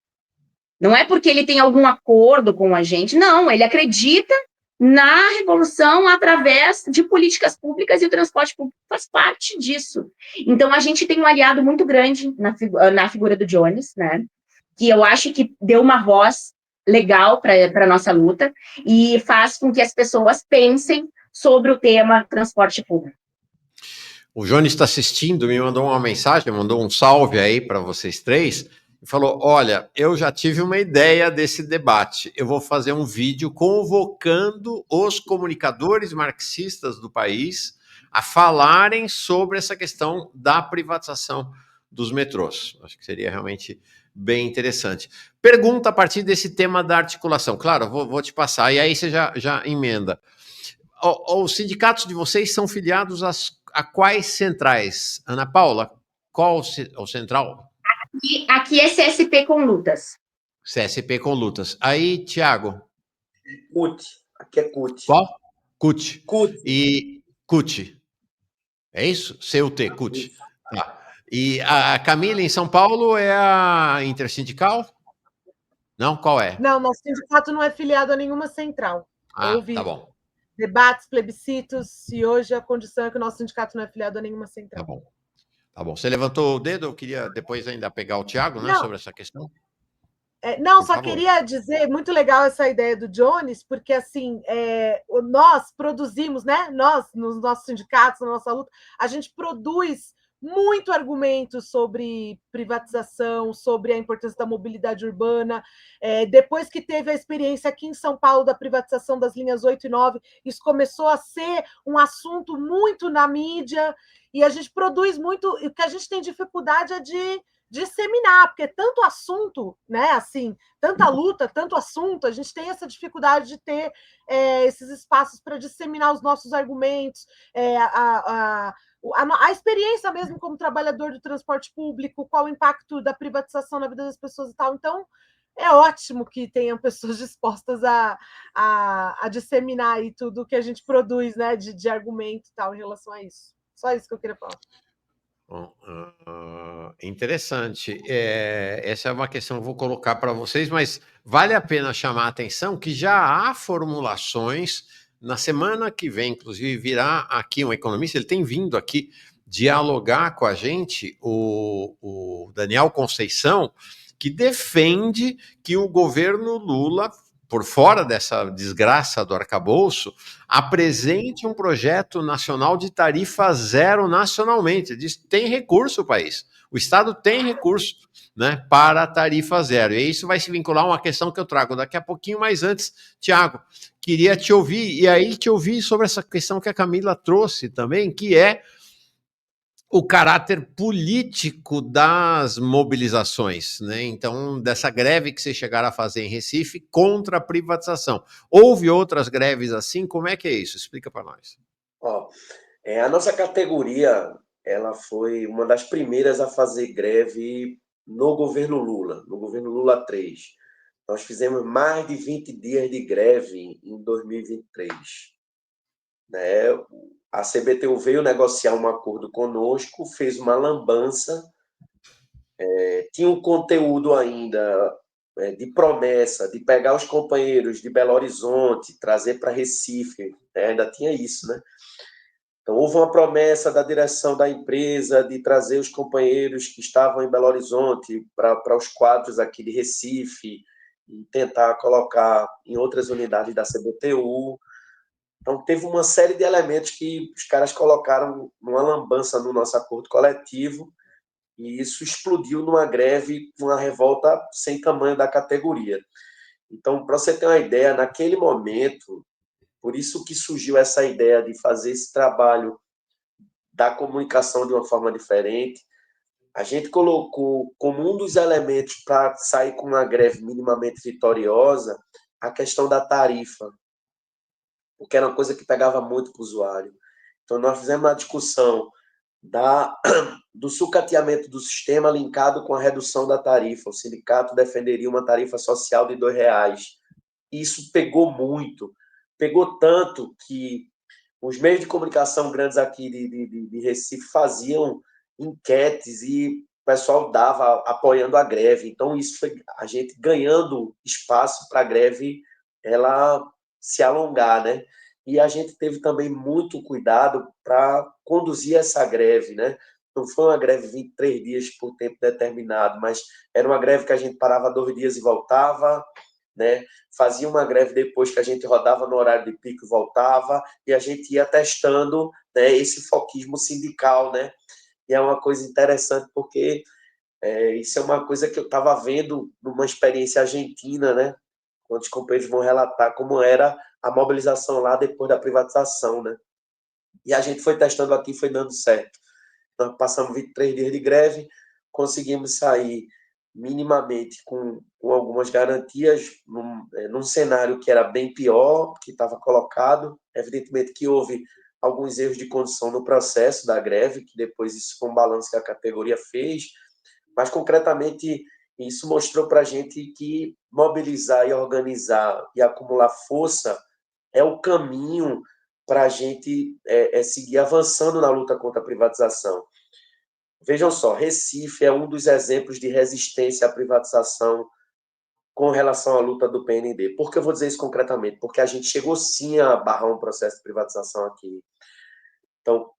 Não é porque ele tem algum acordo com a gente, não, ele acredita na revolução através de políticas públicas, e o transporte público faz parte disso. Então, a gente tem um aliado muito grande na figura do Jones, né? Que eu acho que deu uma voz legal para a nossa luta e faz com que as pessoas pensem sobre o tema transporte público. O Jones está assistindo, me mandou uma mensagem, mandou um salve aí para vocês três, e falou: olha, eu já tive uma ideia desse debate, eu vou fazer um vídeo convocando os comunicadores marxistas do país a falarem sobre essa questão da privatização dos metrôs. Acho que seria realmente bem interessante. Pergunta a partir desse tema da articulação. Claro, vou te passar, e aí você já emenda. Os sindicatos de vocês são filiados a quais centrais? Ana Paula, qual o central? Aqui é CSP com lutas. CSP com lutas. Aí, Thiago? CUT. Aqui é CUT. Qual? CUT. CUT. E CUT. É isso? CUT, CUT. Tá. E a Camila, em São Paulo, é a intersindical? Não? Qual é? Não, nosso sindicato não é filiado a nenhuma central. Tá Houve bom. debates, plebiscitos, e hoje a condição é que o nosso sindicato não é filiado a nenhuma Tá central. bom. Tá bom. Você levantou o dedo, eu queria depois ainda pegar o Tiago, né, sobre essa questão. Não, Por só favor. queria dizer, muito legal essa ideia do Jones, porque assim, nós produzimos, né? Nós, nos nossos sindicatos, na nossa luta, a gente produz muito argumento sobre privatização, sobre a importância da mobilidade urbana. Depois que teve a experiência aqui em São Paulo da privatização das linhas 8 e 9, isso começou a ser um assunto muito na mídia, e a gente produz muito, e o que a gente tem dificuldade é de disseminar, porque tanto assunto, né? Assim, tanta luta, tanto assunto, a gente tem essa dificuldade de ter esses espaços para disseminar os nossos argumentos, a experiência mesmo como trabalhador do transporte público, qual o impacto da privatização na vida das pessoas e tal. Então, é ótimo que tenham pessoas dispostas a disseminar aí tudo que a gente produz, né? De argumento e tal em relação a isso. Só isso que eu queria falar. Bom, interessante. Essa é uma questão que eu vou colocar para vocês, mas vale a pena chamar a atenção que já há formulações. Na semana que vem, inclusive, virá aqui um economista, ele tem vindo aqui dialogar com a gente, o Daniel Conceição, que defende que o governo Lula, por fora dessa desgraça do arcabouço, apresente um projeto nacional de tarifa zero nacionalmente. Diz que tem recurso o país. O Estado tem recurso, né, para a tarifa zero. E isso vai se vincular a uma questão que eu trago daqui a pouquinho, mas antes, Tiago, queria te ouvir, e aí te ouvir sobre essa questão que a Camila trouxe também, que é o caráter político das mobilizações, né? Então, dessa greve que vocês chegaram a fazer em Recife contra a privatização. Houve outras greves assim? Como é que é isso? Explica para nós. A nossa categoria, ela foi uma das primeiras a fazer greve no governo Lula 3. Nós fizemos mais de 20 dias de greve em 2023. Né? A CBTU veio negociar um acordo conosco, fez uma lambança, tinha um conteúdo ainda de promessa, de pegar os companheiros de Belo Horizonte, trazer para Recife, né? Ainda tinha isso, né? Então, houve uma promessa da direção da empresa de trazer os companheiros que estavam em Belo Horizonte para os quadros aqui de Recife e tentar colocar em outras unidades da CBTU. Então, teve uma série de elementos que os caras colocaram numa lambança no nosso acordo coletivo e isso explodiu numa greve, uma revolta sem tamanho da categoria. Então, para você ter uma ideia, naquele momento, por isso que surgiu essa ideia de fazer esse trabalho da comunicação de uma forma diferente, a gente colocou como um dos elementos para sair com uma greve minimamente vitoriosa a questão da tarifa, porque era uma coisa que pegava muito para o usuário. Então, nós fizemos uma discussão do sucateamento do sistema linkado com a redução da tarifa. O sindicato defenderia uma tarifa social de R$2. Isso pegou muito. Pegou tanto que os meios de comunicação grandes aqui de Recife faziam enquetes e o pessoal dava apoiando a greve. Então, isso foi a gente ganhando espaço para a greve ela se alongar, né? E a gente teve também muito cuidado para conduzir essa greve, né? Não foi uma greve de 23 dias por tempo determinado, mas era uma greve que a gente parava 2 dias e voltava, né? Fazia uma greve depois que a gente rodava no horário de pico e voltava, e a gente ia testando, né, esse foquismo sindical, né? E é uma coisa interessante porque isso é uma coisa que eu estava vendo numa experiência argentina, né? Quando os companheiros vão relatar como era a mobilização lá depois da privatização, né? E a gente foi testando aqui e foi dando certo. Nós passamos 23 dias de greve, conseguimos sair minimamente com algumas garantias num cenário que era bem pior, que estava colocado. Evidentemente que houve alguns erros de condução no processo da greve, que depois isso foi um balanço que a categoria fez, mas concretamente isso mostrou para a gente que mobilizar e organizar e acumular força é o caminho para a gente seguir avançando na luta contra a privatização. Vejam só, Recife é um dos exemplos de resistência à privatização com relação à luta do PND. Por que eu vou dizer isso concretamente? Porque a gente chegou sim a barrar um processo de privatização aqui. Então,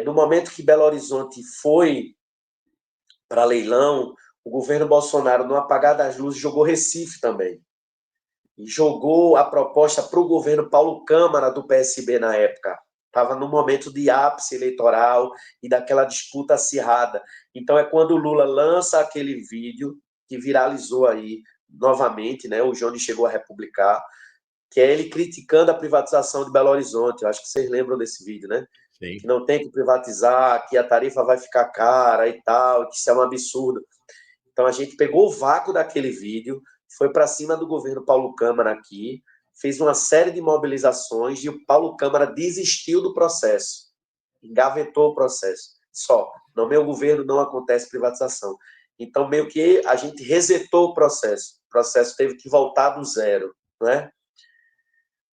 no momento que Belo Horizonte foi para leilão, o governo Bolsonaro, no apagar das luzes, jogou Recife também. E jogou a proposta para o governo Paulo Câmara, do PSB na época. Estava no momento de ápice eleitoral e daquela disputa acirrada. Então, é quando o Lula lança aquele vídeo que viralizou aí novamente, né? O Johnny chegou a republicar, que é ele criticando a privatização de Belo Horizonte. Eu acho que vocês lembram desse vídeo, né? Sim. Que não tem que privatizar, que a tarifa vai ficar cara e tal, que isso é um absurdo. Então, a gente pegou o vácuo daquele vídeo, foi para cima do governo Paulo Câmara aqui, fez uma série de mobilizações e o Paulo Câmara desistiu do processo, engavetou o processo. Só, no meu governo não acontece privatização. Então, meio que a gente resetou o processo teve que voltar do zero, não é?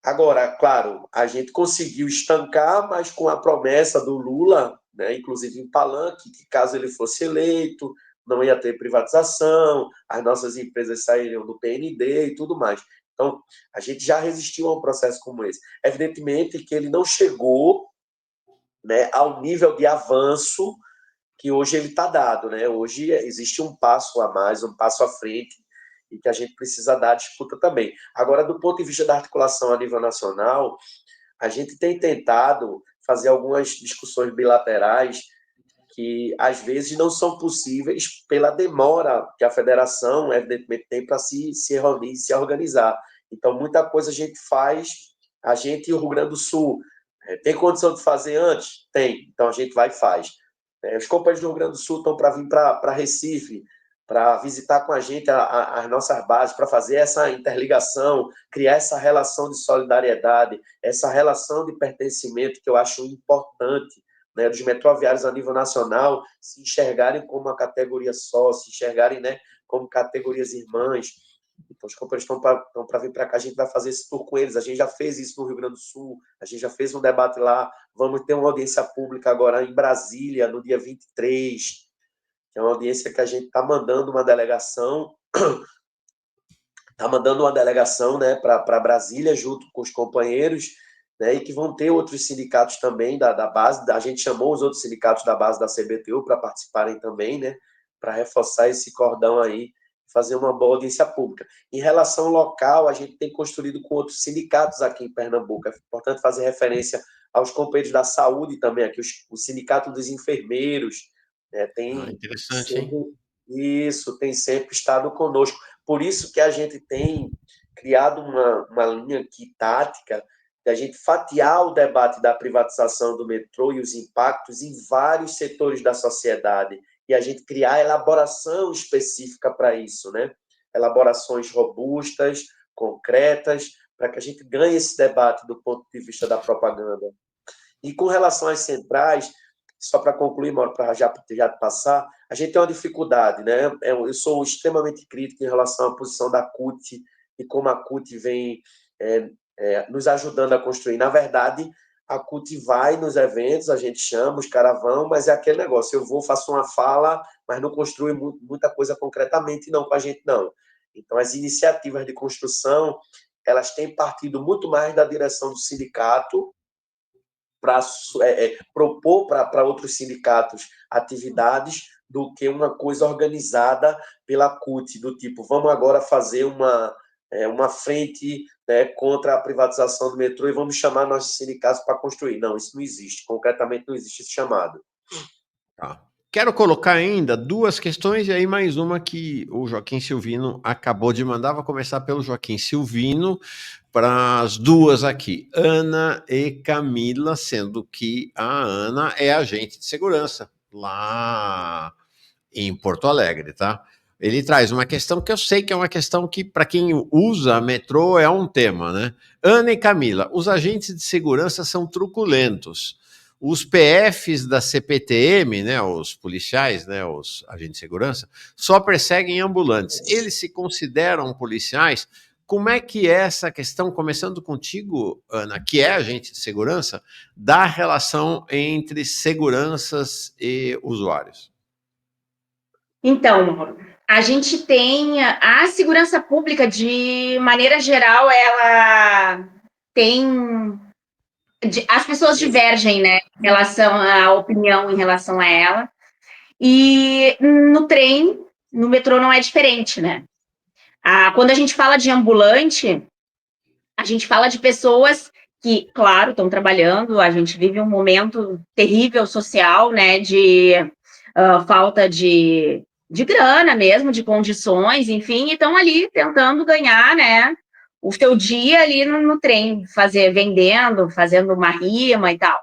Agora, claro, a gente conseguiu estancar, mas com a promessa do Lula, né, inclusive em palanque, que caso ele fosse eleito, não ia ter privatização, as nossas empresas sairiam do PND e tudo mais. Então, a gente já resistiu a um processo como esse. Evidentemente que ele não chegou, né, ao nível de avanço que hoje ele está dado, né? Hoje existe um passo a mais, um passo à frente, e que a gente precisa dar a disputa também. Agora, do ponto de vista da articulação a nível nacional, a gente tem tentado fazer algumas discussões bilaterais que, às vezes, não são possíveis pela demora que a federação, evidentemente, tem para se reunir, se organizar. Então, muita coisa a gente faz, a gente e o Rio Grande do Sul, tem condição de fazer antes? Tem. Então, a gente vai e faz. Os companheiros do Rio Grande do Sul estão para vir para Recife, para visitar com a gente as nossas bases, para fazer essa interligação, criar essa relação de solidariedade, essa relação de pertencimento que eu acho importante, né, dos metroviários a nível nacional se enxergarem como uma categoria só, se enxergarem, né, como categorias irmãs. Então, os companheiros estão para vir para cá, a gente vai fazer esse tour com eles. A gente já fez isso no Rio Grande do Sul, a gente já fez um debate lá. Vamos ter uma audiência pública agora em Brasília, no dia 23, que é uma audiência que a gente está mandando uma delegação, né, para Brasília, junto com os companheiros, né, e que vão ter outros sindicatos também da base. A gente chamou os outros sindicatos da base da CBTU para participarem também, né, para reforçar esse cordão aí, fazer uma boa audiência pública. Em relação ao local, a gente tem construído com outros sindicatos aqui em Pernambuco. É importante fazer referência aos companheiros da saúde também, aqui, o sindicato dos enfermeiros, né, interessante, hein? Isso, tem sempre estado conosco. Por isso que a gente tem criado uma linha aqui tática de a gente fatiar o debate da privatização do metrô e os impactos em vários setores da sociedade e a gente criar elaboração específica para isso, né? Elaborações robustas, concretas, para que a gente ganhe esse debate do ponto de vista da propaganda. E com relação às centrais, só para concluir, Mauro, para já passar, a gente tem uma dificuldade, né? Eu sou extremamente crítico em relação à posição da CUT e como a CUT vem nos ajudando a construir. Na verdade, a CUT vai nos eventos, a gente chama, os caras vão, mas é aquele negócio, eu vou, faço uma fala, mas não construi muita coisa concretamente, não, com a gente, não. Então, as iniciativas de construção, elas têm partido muito mais da direção do sindicato, para propor para outros sindicatos atividades do que uma coisa organizada pela CUT, do tipo, vamos agora fazer uma frente, né, contra a privatização do metrô e vamos chamar nossos sindicatos para construir. Não, isso não existe. Concretamente, não existe esse chamado. Tá. Quero colocar ainda duas questões e aí mais uma que o Joaquim Silvino acabou de mandar. Vou começar pelo Joaquim Silvino para as duas aqui, Ana e Camila, sendo que a Ana é agente de segurança lá em Porto Alegre, tá? Ele traz uma questão que eu sei que é uma questão que, para quem usa metrô, é um tema, né? Ana e Camila, os agentes de segurança são truculentos. Os PFs da CPTM, né, os policiais, né, os agentes de segurança, só perseguem ambulantes. Eles se consideram policiais como é que é essa questão, começando contigo, Ana, que é agente de segurança, da relação entre seguranças e usuários? Então, Mauro, a gente tem a segurança pública, de maneira geral, ela tem... As pessoas divergem, né, em relação à opinião em relação a ela. E no trem, no metrô, não é diferente, né? Quando a gente fala de ambulante, a gente fala de pessoas que, claro, estão trabalhando. A gente vive um momento terrível social, né, de falta de grana mesmo, de condições, enfim, e estão ali tentando ganhar, né, o seu dia ali no trem, vendendo, fazendo uma rima e tal.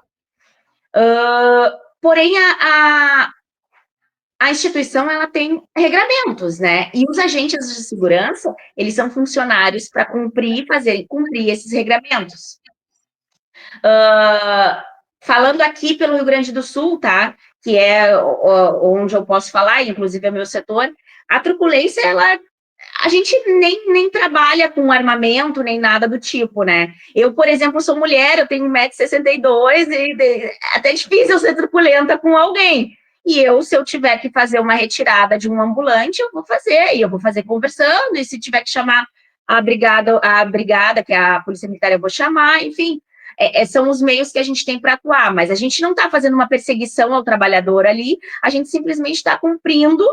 Porém, a instituição, ela tem regramentos, né? E os agentes de segurança, eles são funcionários para cumprir esses regramentos. Falando aqui pelo Rio Grande do Sul, tá? Que é onde eu posso falar, inclusive é meu setor, a truculência, a gente nem trabalha com armamento, nem nada do tipo, né? Eu, por exemplo, sou mulher, eu tenho 1,62 m e é até difícil eu ser truculenta com alguém. E se eu tiver que fazer uma retirada de um ambulante, eu vou fazer, e eu vou fazer conversando, e se tiver que chamar a brigada, que é a Polícia Militar, eu vou chamar, enfim. São os meios que a gente tem para atuar, mas a gente não está fazendo uma perseguição ao trabalhador ali, a gente simplesmente está cumprindo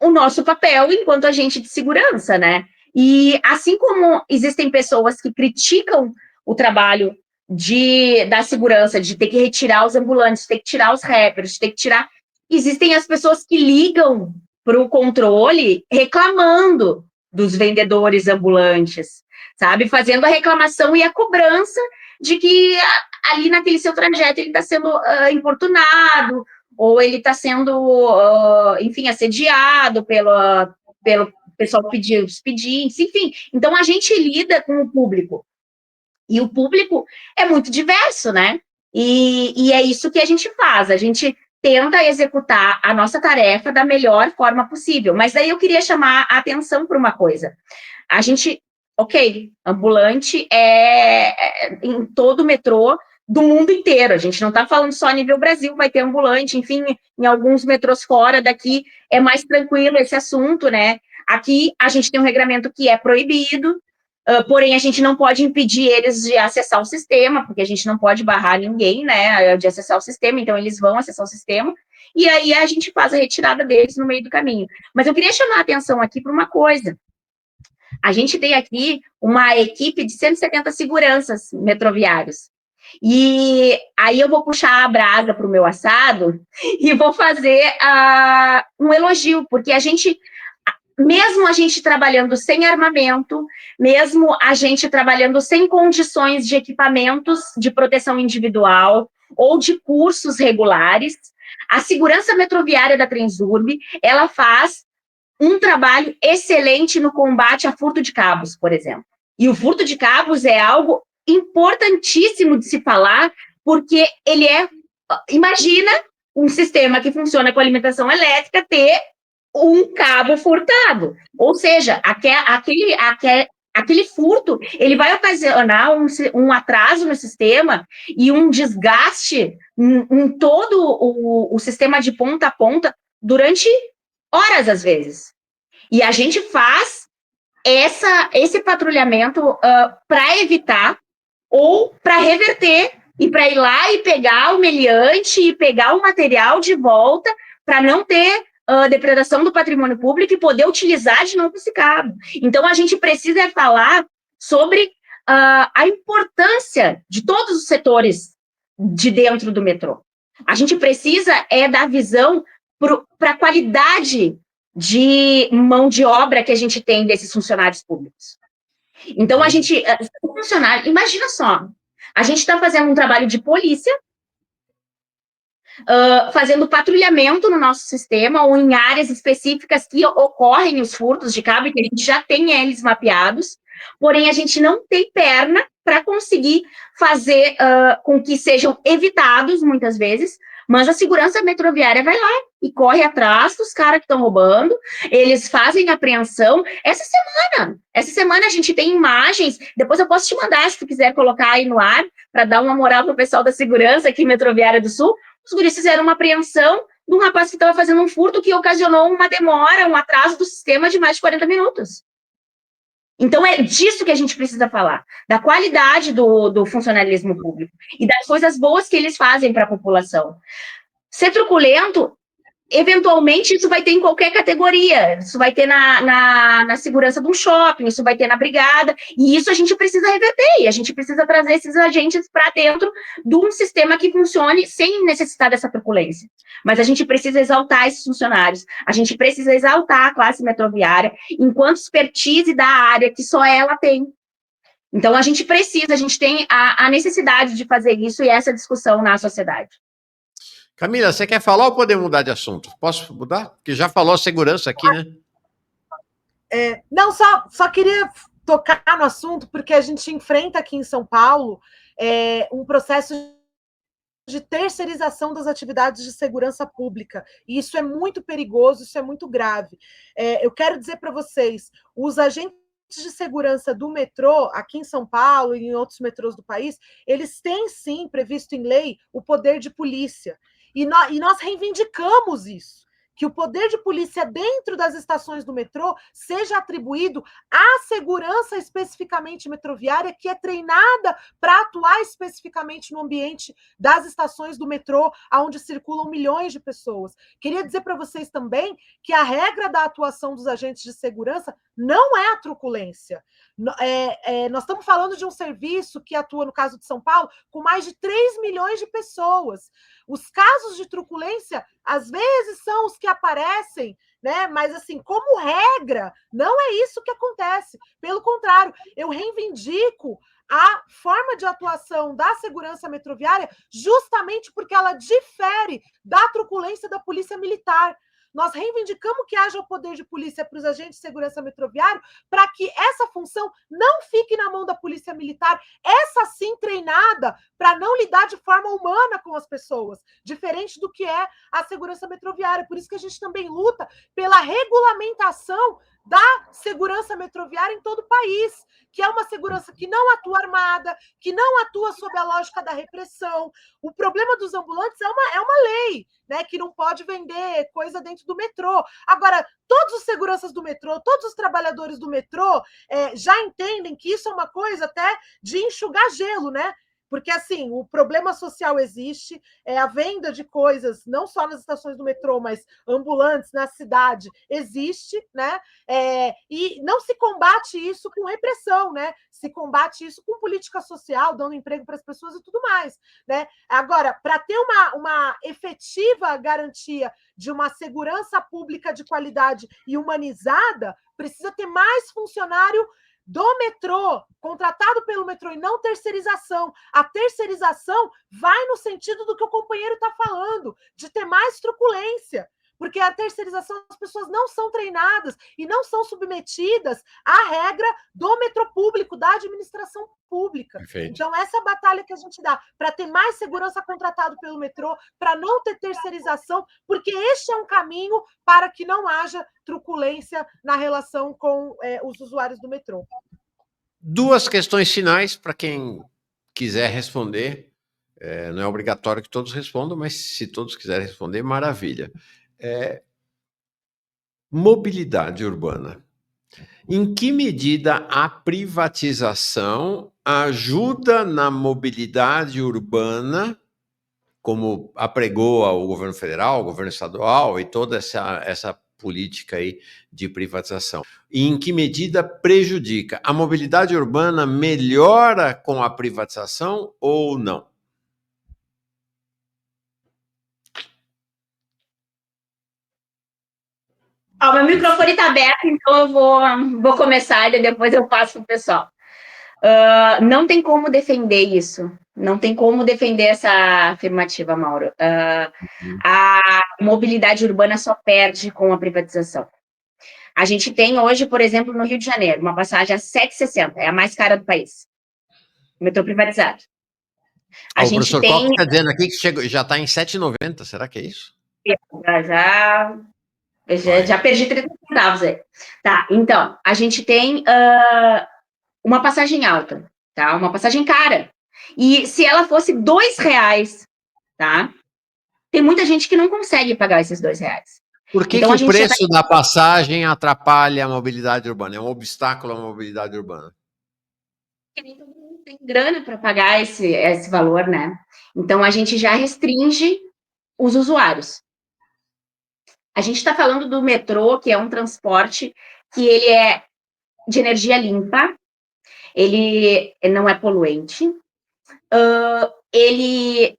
o nosso papel enquanto agente de segurança, né? E assim como existem pessoas que criticam o trabalho da segurança, de ter que retirar os ambulantes, de ter que tirar os rappers, de ter que tirar... Existem as pessoas que ligam para o controle reclamando dos vendedores ambulantes, sabe? Fazendo a reclamação e a cobrança de que ali naquele seu trajeto ele está sendo importunado, ou ele está sendo, enfim, assediado pelo pessoal, os pedintes, enfim. Então, a gente lida com o público. E o público é muito diverso, né? E é isso que a gente faz. A gente tenta executar a nossa tarefa da melhor forma possível. Mas daí eu queria chamar a atenção para uma coisa. A gente, ambulante em todo o metrô do mundo inteiro. A gente não está falando só a nível Brasil, vai ter ambulante, enfim, em alguns metrôs fora daqui é mais tranquilo esse assunto, né? Aqui a gente tem um regramento que é proibido, porém a gente não pode impedir eles de acessar o sistema, porque a gente não pode barrar ninguém, né, de acessar o sistema, então eles vão acessar o sistema, e aí a gente faz a retirada deles no meio do caminho. Mas eu queria chamar a atenção aqui para uma coisa. A gente tem aqui uma equipe de 170 seguranças metroviários. E aí eu vou puxar a brasa para o meu assado e vou fazer um elogio, porque mesmo a gente trabalhando sem armamento, mesmo a gente trabalhando sem condições de equipamentos de proteção individual ou de cursos regulares, a segurança metroviária da Transurb, ela faz um trabalho excelente no combate a furto de cabos, por exemplo. E o furto de cabos é algo importantíssimo de se falar, porque ele imagina um sistema que funciona com alimentação elétrica ter um cabo furtado. Ou seja, aquele furto, ele vai ocasionar um atraso no sistema e um desgaste em todo o sistema de ponta a ponta durante horas, às vezes. E a gente faz esse patrulhamento para evitar ou para reverter, e para ir lá e pegar o meliante e pegar o material de volta para não ter depredação do patrimônio público e poder utilizar de novo esse cabo. Então, a gente precisa falar sobre a importância de todos os setores de dentro do metrô. A gente precisa dar visão para a qualidade de mão de obra que a gente tem desses funcionários públicos. Então, funcionário, imagina só, a gente está fazendo um trabalho de polícia, fazendo patrulhamento no nosso sistema, ou em áreas específicas que ocorrem os furtos de cabo, e que a gente já tem eles mapeados, porém a gente não tem perna para conseguir fazer com que sejam evitados, muitas vezes, Mas a segurança metroviária vai lá e corre atrás dos caras que estão roubando, eles fazem apreensão. Essa semana a gente tem imagens, depois eu posso te mandar, se tu quiser colocar aí no ar, para dar uma moral pro pessoal da segurança aqui em Metroviária do Sul. Os guris fizeram uma apreensão de um rapaz que estava fazendo um furto que ocasionou uma demora, um atraso do sistema de mais de 40 minutos. Então, é disso que a gente precisa falar, da qualidade do funcionalismo público e das coisas boas que eles fazem para a população. Ser truculento, eventualmente, isso vai ter em qualquer categoria, isso vai ter na segurança de um shopping, isso vai ter na brigada, e isso a gente precisa reverter, e a gente precisa trazer esses agentes para dentro de um sistema que funcione sem necessitar dessa truculência. Mas a gente precisa exaltar esses funcionários, a gente precisa exaltar a classe metroviária enquanto expertise da área que só ela tem. Então, a gente tem a necessidade de fazer isso e essa discussão na sociedade. Camila, você quer falar ou poder mudar de assunto? Posso mudar? Porque já falou segurança aqui, né? Não, só queria tocar no assunto, porque a gente enfrenta aqui em São Paulo um processo de terceirização das atividades de segurança pública. E isso é muito perigoso, isso é muito grave. Eu quero dizer para vocês, os agentes de segurança do metrô, aqui em São Paulo e em outros metrôs do país, eles têm, sim, previsto em lei, o poder de polícia. E nós reivindicamos isso, que o poder de polícia dentro das estações do metrô seja atribuído à segurança especificamente metroviária, que é treinada para atuar especificamente no ambiente das estações do metrô, onde circulam milhões de pessoas. Queria dizer para vocês também que a regra da atuação dos agentes de segurança não é a truculência. Nós estamos falando de um serviço que atua, no caso de São Paulo, com mais de 3 milhões de pessoas. Os casos de truculência, às vezes, são os que aparecem, né? Mas, assim, como regra, não é isso que acontece. Pelo contrário, eu reivindico a forma de atuação da segurança metroviária justamente porque ela difere da truculência da polícia militar. Nós reivindicamos que haja o poder de polícia para os agentes de segurança metroviário para que essa função não fique na mão da polícia militar, essa sim treinada para não lidar de forma humana com as pessoas, diferente do que é a segurança metroviária. Por isso que a gente também luta pela regulamentação da segurança metroviária em todo o país, que é uma segurança que não atua armada, que não atua sob a lógica da repressão. O problema dos ambulantes é uma lei, né, que não pode vender coisa dentro do metrô. Agora, todos os seguranças do metrô, todos os trabalhadores do metrô já entendem que isso é uma coisa até de enxugar gelo, né? Porque, assim, o problema social existe, a venda de coisas, não só nas estações do metrô, mas ambulantes na cidade, existe, né? E não se combate isso com repressão, né? Se combate isso com política social, dando emprego para as pessoas e tudo mais, né? Agora, para ter uma efetiva garantia de uma segurança pública de qualidade e humanizada, precisa ter mais funcionário do metrô, contratado pelo metrô, e não terceirização. A terceirização vai no sentido do que o companheiro está falando, de ter mais truculência, porque a terceirização, as pessoas não são treinadas e não são submetidas à regra do metrô público, da administração pública. Perfeito. Então, essa é a batalha que a gente dá, para ter mais segurança contratado pelo metrô, para não ter terceirização, porque este é um caminho para que não haja truculência na relação com os usuários do metrô. Duas questões finais para quem quiser responder. Não é obrigatório que todos respondam, mas se todos quiserem responder, maravilha. Mobilidade urbana. Em que medida a privatização ajuda na mobilidade urbana, como apregou o governo federal, o governo estadual e toda essa política aí de privatização? E em que medida prejudica? A mobilidade urbana melhora com a privatização ou não? Meu microfone está aberto, então eu vou começar e depois eu passo para o pessoal. Não tem como defender isso. Não tem como defender essa afirmativa, Mauro. A mobilidade urbana só perde com a privatização. A gente tem hoje, por exemplo, no Rio de Janeiro, uma passagem a R$ 7,60, é a mais cara do país. Metrô privatizado. A O gente professor tem... Cox está dizendo aqui que já está em 7,90, será que é isso? Já perdi 30 centavos aí. Tá, então, a gente tem uma passagem alta, tá? Uma passagem cara. E se ela fosse R$2, tá? Tem muita gente que não consegue pagar esses R$2. Por que, Então, que a o gente já preço da passagem atrapalha a mobilidade urbana? É um obstáculo à mobilidade urbana. porque nem todo mundo tem grana para pagar esse valor, né? Então, a gente já restringe os usuários. A gente está falando do metrô, que é um transporte que ele é de energia limpa, ele não é poluente, ele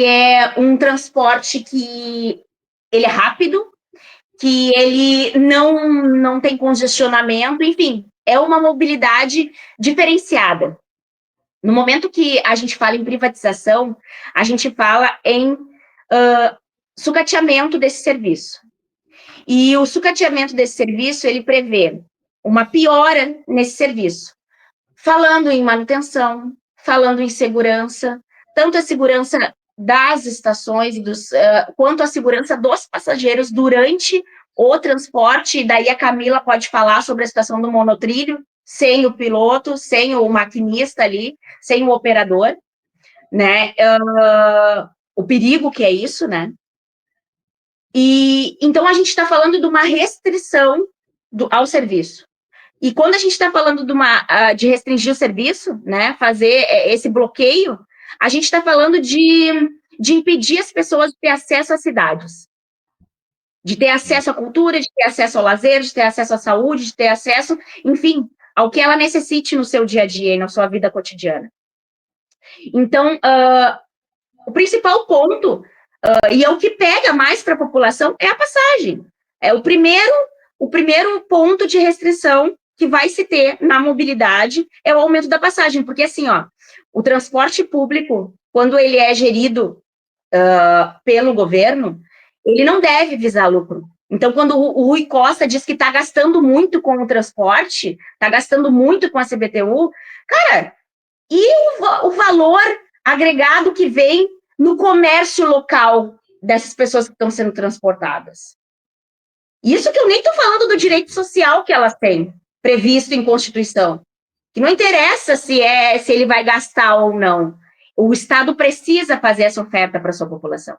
é um transporte que ele é rápido, que ele não tem congestionamento, enfim, é uma mobilidade diferenciada. No momento que a gente fala em privatização, a gente fala em sucateamento desse serviço. E o sucateamento desse serviço, ele prevê uma piora nesse serviço, falando em manutenção, falando em segurança, tanto a segurança das estações quanto a segurança dos passageiros durante o transporte, e daí a Camila pode falar sobre a situação do monotrilho, sem o piloto, sem o maquinista ali, sem o operador, né? O perigo que é isso, né? E então a gente está falando de uma restrição ao serviço. E quando a gente está falando de restringir o serviço, né, fazer esse bloqueio, a gente está falando de impedir as pessoas de ter acesso às cidades, de ter acesso à cultura, de ter acesso ao lazer, de ter acesso à saúde, de ter acesso, enfim, ao que ela necessite no seu dia a dia e na sua vida cotidiana. Então, o principal ponto, e é o que pega mais para a população, é a passagem. É o primeiro ponto de restrição que vai se ter na mobilidade é o aumento da passagem, porque assim, ó, o transporte público, quando ele é gerido pelo governo, ele não deve visar lucro. Então, quando o Rui Costa diz que está gastando muito com o transporte, está gastando muito com a CBTU, cara, e o valor agregado que vem no comércio local dessas pessoas que estão sendo transportadas? Isso que eu nem estou falando do direito social que elas têm, previsto em Constituição. Que não interessa se ele vai gastar ou não. O Estado precisa fazer essa oferta para a sua população.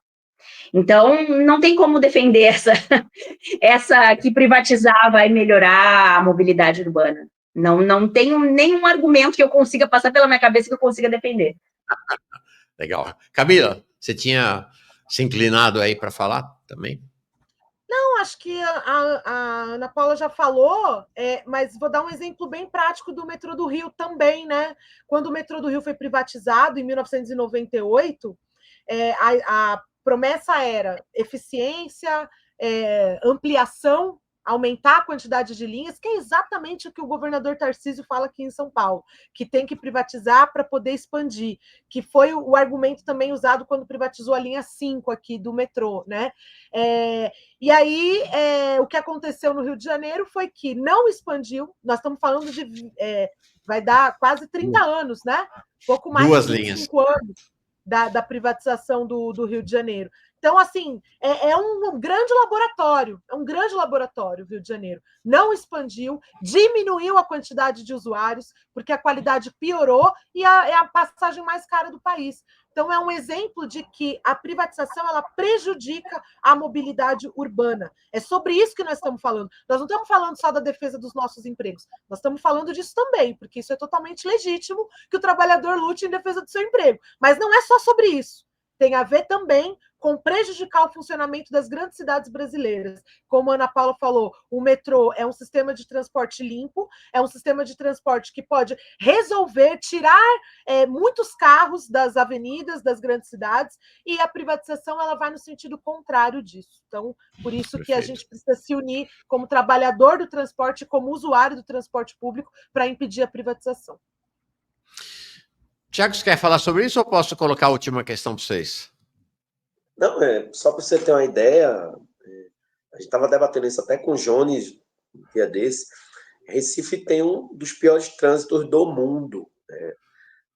Então, não tem como defender essa que privatizar vai melhorar a mobilidade urbana. Não tenho nenhum argumento que eu consiga passar pela minha cabeça que eu consiga defender. Legal. Camila, você tinha se inclinado aí para falar também? Não, acho que a Ana Paula já falou, mas vou dar um exemplo bem prático do metrô do Rio também, né? Quando o metrô do Rio foi privatizado, em 1998, a promessa era eficiência, ampliação, aumentar a quantidade de linhas, que é exatamente o que o governador Tarcísio fala aqui em São Paulo, que tem que privatizar para poder expandir, que foi o argumento também usado quando privatizou a linha 5 aqui do metrô, né? E aí, o que aconteceu no Rio de Janeiro foi que não expandiu, nós estamos falando de... vai dar quase 30 anos, né? Pouco mais Duas de 25 anos da privatização do Rio de Janeiro. Então, assim, é um grande laboratório, o Rio de Janeiro. Não expandiu, diminuiu a quantidade de usuários, porque a qualidade piorou e é a passagem mais cara do país. Então, é um exemplo de que a privatização ela prejudica a mobilidade urbana. É sobre isso que nós estamos falando. Nós não estamos falando só da defesa dos nossos empregos, nós estamos falando disso também, porque isso é totalmente legítimo que o trabalhador lute em defesa do seu emprego. Mas não é só sobre isso. Tem a ver também com prejudicar o funcionamento das grandes cidades brasileiras. Como a Ana Paula falou, o metrô é um sistema de transporte limpo, é um sistema de transporte que pode resolver, tirar muitos carros das avenidas das grandes cidades, e a privatização ela vai no sentido contrário disso. Então, por isso que a gente precisa se unir como trabalhador do transporte, como usuário do transporte público, para impedir a privatização. Tiago, você quer falar sobre isso ou posso colocar a última questão para vocês? Não, só para você ter uma ideia, a gente estava debatendo isso até com o Jones um dia desse. Recife tem um dos piores trânsitos do mundo.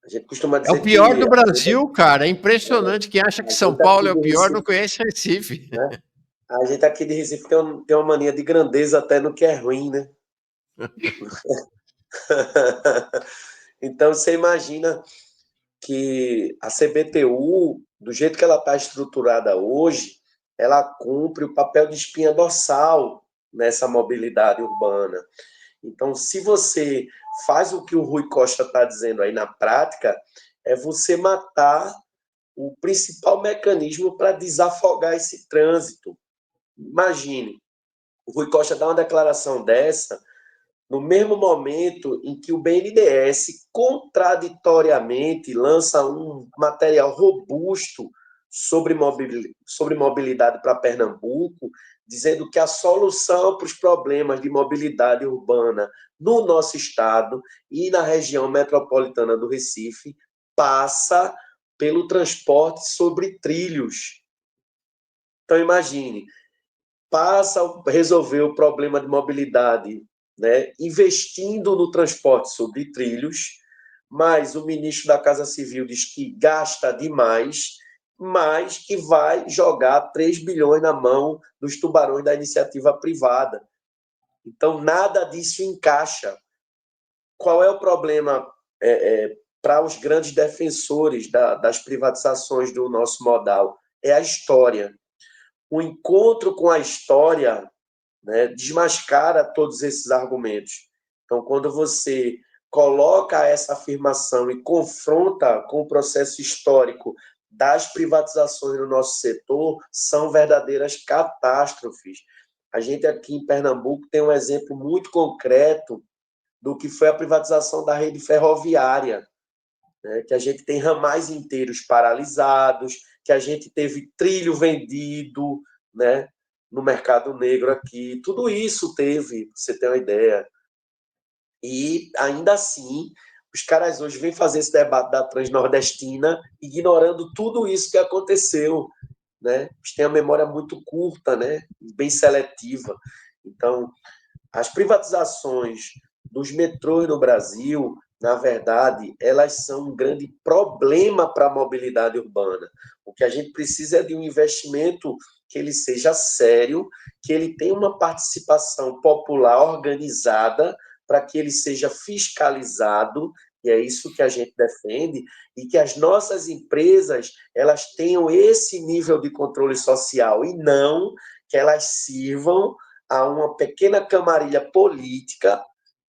A gente costuma É o dizer pior que do Brasil, cara. É impressionante. Quem acha que a São gente Paulo aqui é o de pior não Recife, conhece Recife. né? A gente aqui de Recife tem uma mania de grandeza até no que é ruim, né? Então você imagina que a CBTU, do jeito que ela está estruturada hoje, ela cumpre o papel de espinha dorsal nessa mobilidade urbana. Então, se você faz o que o Rui Costa está dizendo aí na prática, é você matar o principal mecanismo para desafogar esse trânsito. Imagine, o Rui Costa dá uma declaração dessa no mesmo momento em que o BNDES contraditoriamente lança um material robusto sobre mobilidade para Pernambuco, dizendo que a solução para os problemas de mobilidade urbana no nosso estado e na região metropolitana do Recife passa pelo transporte sobre trilhos. Então, imagine, passa a resolver o problema de mobilidade, né, investindo no transporte sobre trilhos, mas o ministro da Casa Civil diz que gasta demais, mas que vai jogar 3 bilhões na mão dos tubarões da iniciativa privada. Então, nada disso encaixa. Qual é o problema para os grandes defensores das privatizações do nosso modal? É a história. O encontro com a história, né, desmascara todos esses argumentos. Então, quando você coloca essa afirmação e confronta com o processo histórico das privatizações no nosso setor, são verdadeiras catástrofes. A gente aqui em Pernambuco tem um exemplo muito concreto do que foi a privatização da rede ferroviária, né, que a gente tem ramais inteiros paralisados, que a gente teve trilho vendido, né, no mercado negro aqui. Tudo isso teve, pra você ter uma ideia. E, ainda assim, os caras hoje vêm fazer esse debate da Transnordestina ignorando tudo isso que aconteceu, né? Eles têm a memória muito curta, né? Bem seletiva. Então, as privatizações dos metrôs no Brasil, na verdade, elas são um grande problema para a mobilidade urbana. O que a gente precisa é de um investimento que ele seja sério, que ele tenha uma participação popular organizada, para que ele seja fiscalizado, e é isso que a gente defende, e que as nossas empresas elas tenham esse nível de controle social, e não que elas sirvam a uma pequena camarilha política,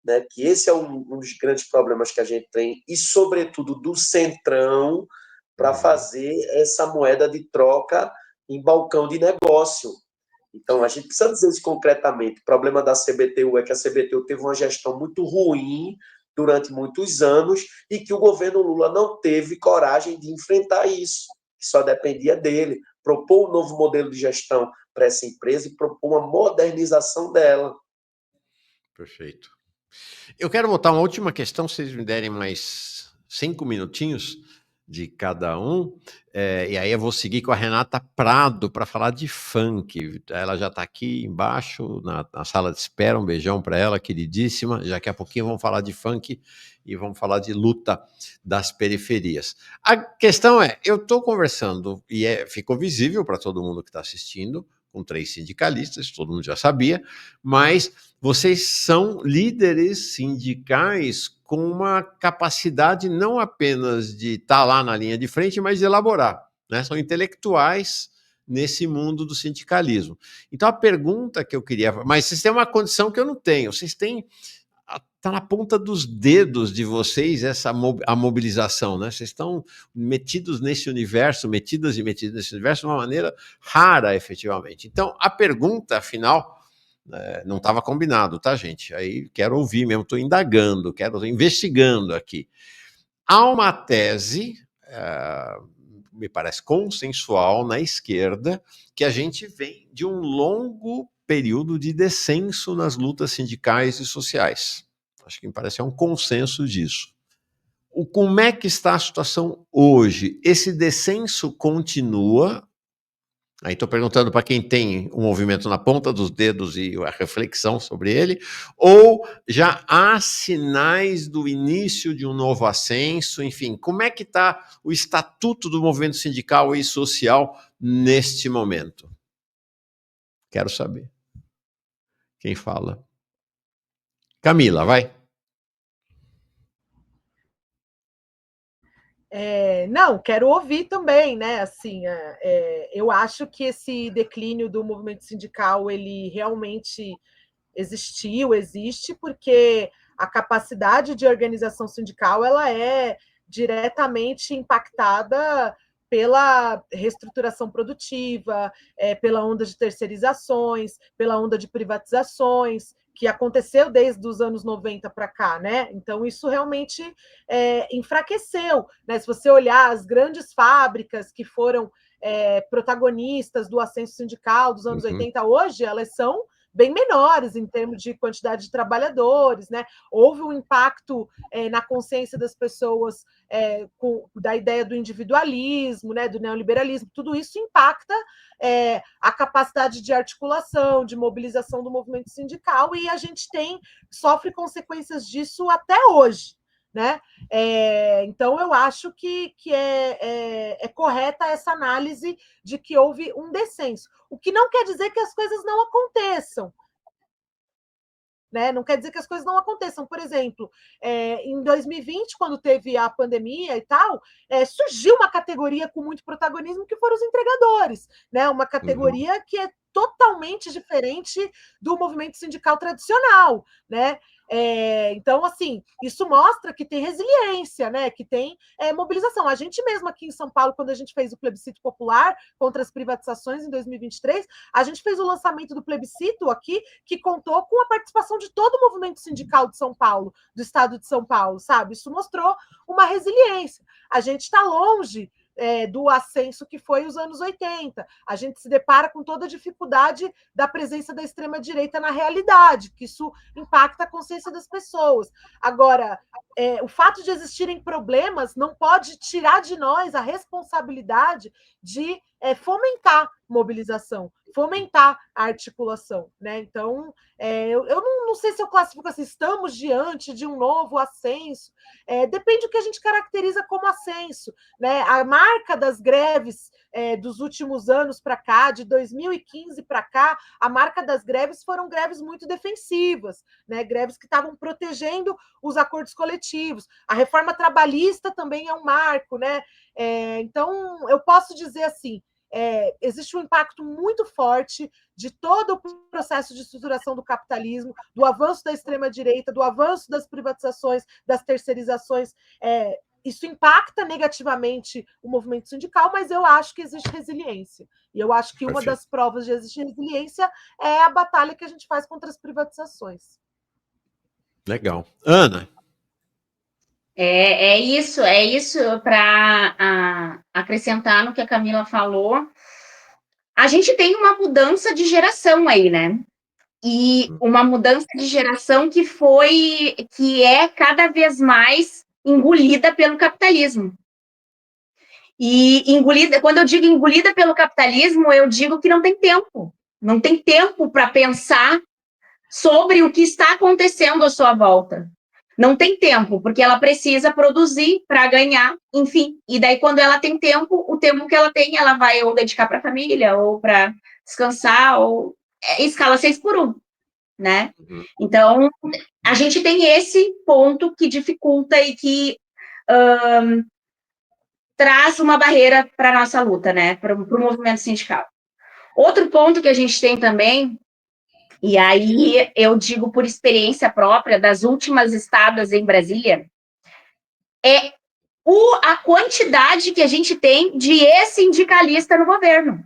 né, que esse é um dos grandes problemas que a gente tem, e, sobretudo, do centrão, para fazer essa moeda de troca em balcão de negócio. Então, a gente precisa dizer isso concretamente. O problema da CBTU é que a CBTU teve uma gestão muito ruim durante muitos anos e que o governo Lula não teve coragem de enfrentar isso, que só dependia dele. Propor um novo modelo de gestão para essa empresa e propor uma modernização dela. Perfeito. Eu quero botar uma última questão, se vocês me derem mais 5 minutinhos de cada um, e aí eu vou seguir com a Renata Prado para falar de funk. Ela já está aqui embaixo, na sala de espera, um beijão para ela, queridíssima. Daqui a pouquinho vamos falar de funk e vamos falar de luta das periferias. A questão é, eu estou conversando, e ficou visível para todo mundo que está assistindo, com 3 sindicalistas, todo mundo já sabia, mas vocês são líderes sindicais com uma capacidade não apenas de estar lá na linha de frente, mas de elaborar, né? São intelectuais nesse mundo do sindicalismo. Então a pergunta que eu queria, mas vocês têm uma condição que eu não tenho, vocês têm, está na ponta dos dedos de vocês a mobilização, né? Vocês estão metidas nesse universo de uma maneira rara, efetivamente. Então a pergunta, afinal, não estava combinado, tá, gente? Aí quero ouvir mesmo, estou indagando, estou investigando aqui. Há uma tese, me parece consensual, na esquerda, que a gente vem de um longo período de descenso nas lutas sindicais e sociais. Acho que me parece um consenso disso. Como é que está a situação hoje? Esse descenso continua? Aí estou perguntando para quem tem o movimento na ponta dos dedos e a reflexão sobre ele, ou já há sinais do início de um novo ascenso, enfim, como é que está o estatuto do movimento sindical e social neste momento? Quero saber. Quem fala? Camila, vai. Não, quero ouvir também, né? Assim, eu acho que esse declínio do movimento sindical ele realmente existe, porque a capacidade de organização sindical ela é diretamente impactada pela reestruturação produtiva, pela onda de terceirizações, pela onda de privatizações, que aconteceu desde os anos 90 para cá, né? Então, isso realmente enfraqueceu. Né? Se você olhar as grandes fábricas que foram protagonistas do ascenso sindical dos anos 80, hoje elas são bem menores em termos de quantidade de trabalhadores, né? Houve um impacto na consciência das pessoas da ideia do individualismo, né? Do neoliberalismo, tudo isso impacta a capacidade de articulação, de mobilização do movimento sindical, e a gente sofre consequências disso até hoje. Né? Então, eu acho que é correta essa análise de que houve um descenso. O que não quer dizer que as coisas não aconteçam. Né? Não quer dizer que as coisas não aconteçam. Por exemplo, em 2020, quando teve a pandemia e tal, surgiu uma categoria com muito protagonismo que foram os entregadores. Né? Uma categoria que é totalmente diferente do movimento sindical tradicional. Né? Então, assim, isso mostra que tem resiliência, né? Que tem mobilização. A gente mesmo aqui em São Paulo, quando a gente fez o plebiscito popular contra as privatizações em 2023, a gente fez o lançamento do plebiscito aqui, que contou com a participação de todo o movimento sindical de São Paulo, do estado de São Paulo, sabe? Isso mostrou uma resiliência. A gente está longe do ascenso que foi os anos 80. A gente se depara com toda a dificuldade da presença da extrema-direita na realidade, que isso impacta a consciência das pessoas. Agora, o fato de existirem problemas não pode tirar de nós a responsabilidade de fomentar mobilização, fomentar a articulação. Né? Então, eu não sei se eu classifico assim, estamos diante de um novo ascenso, depende do que a gente caracteriza como ascenso. Né? A marca das greves dos últimos anos para cá, de 2015 para cá, a marca das greves foram greves muito defensivas, né? Greves que estavam protegendo os acordos coletivos. A reforma trabalhista também é um marco. Né? Então, eu posso dizer assim, existe um impacto muito forte de todo o processo de estruturação do capitalismo, do avanço da extrema-direita, do avanço das privatizações, das terceirizações. Isso impacta negativamente o movimento sindical, mas eu acho que existe resiliência. E eu acho que uma das provas de existir resiliência é a batalha que a gente faz contra as privatizações. Legal. Ana? É isso para acrescentar no que a Camila falou. A gente tem uma mudança de geração aí, né? E uma mudança de geração que é cada vez mais engolida pelo capitalismo. E quando eu digo engolida pelo capitalismo, eu digo que não tem tempo. Não tem tempo para pensar sobre o que está acontecendo à sua volta. Não tem tempo, porque ela precisa produzir para ganhar, enfim. E daí, quando ela tem tempo, o tempo que ela tem, ela vai ou dedicar para a família, ou para descansar, ou escala 6x1, né? Então, a gente tem esse ponto que dificulta e que traz uma barreira para a nossa luta, né? Para o movimento sindical. Outro ponto que a gente tem também, e aí eu digo por experiência própria das últimas estadas em Brasília, é a quantidade que a gente tem de ex-sindicalista no governo.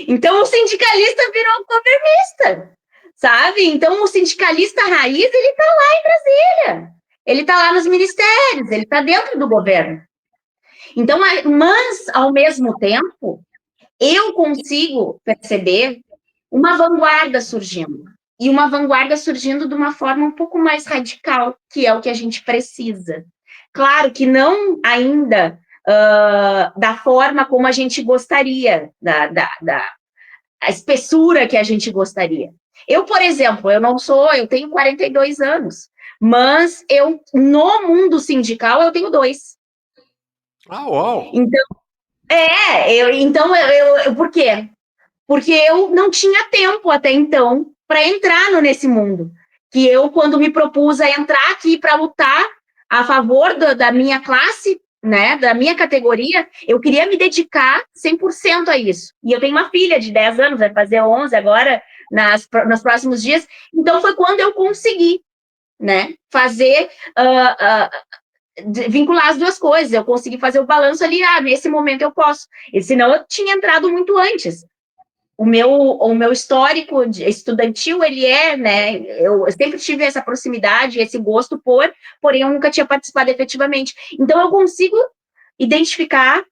Então, o sindicalista virou governista, sabe? Então, o sindicalista raiz, ele está lá em Brasília, ele está lá nos ministérios, ele está dentro do governo. Então, mas, ao mesmo tempo, eu consigo perceber uma vanguarda surgindo. E uma vanguarda surgindo de uma forma um pouco mais radical, que é o que a gente precisa. Claro que não ainda da forma como a gente gostaria, a espessura que a gente gostaria. Eu, por exemplo, eu tenho 42 anos, mas no mundo sindical, eu tenho 2. Uau! Então, por quê? Porque eu não tinha tempo até então para entrar nesse mundo. Que eu, quando me propus a entrar aqui para lutar a favor da minha classe, né, da minha categoria, eu queria me dedicar 100% a isso. E eu tenho uma filha de 10 anos, vai fazer 11 agora, nos próximos dias. Então, foi quando eu consegui, né, fazer... vincular as duas coisas, eu consegui fazer o balanço ali, nesse momento eu posso. E senão eu tinha entrado muito antes. O meu histórico estudantil, ele né, eu sempre tive essa proximidade, esse gosto porém eu nunca tinha participado efetivamente. Então eu consigo identificar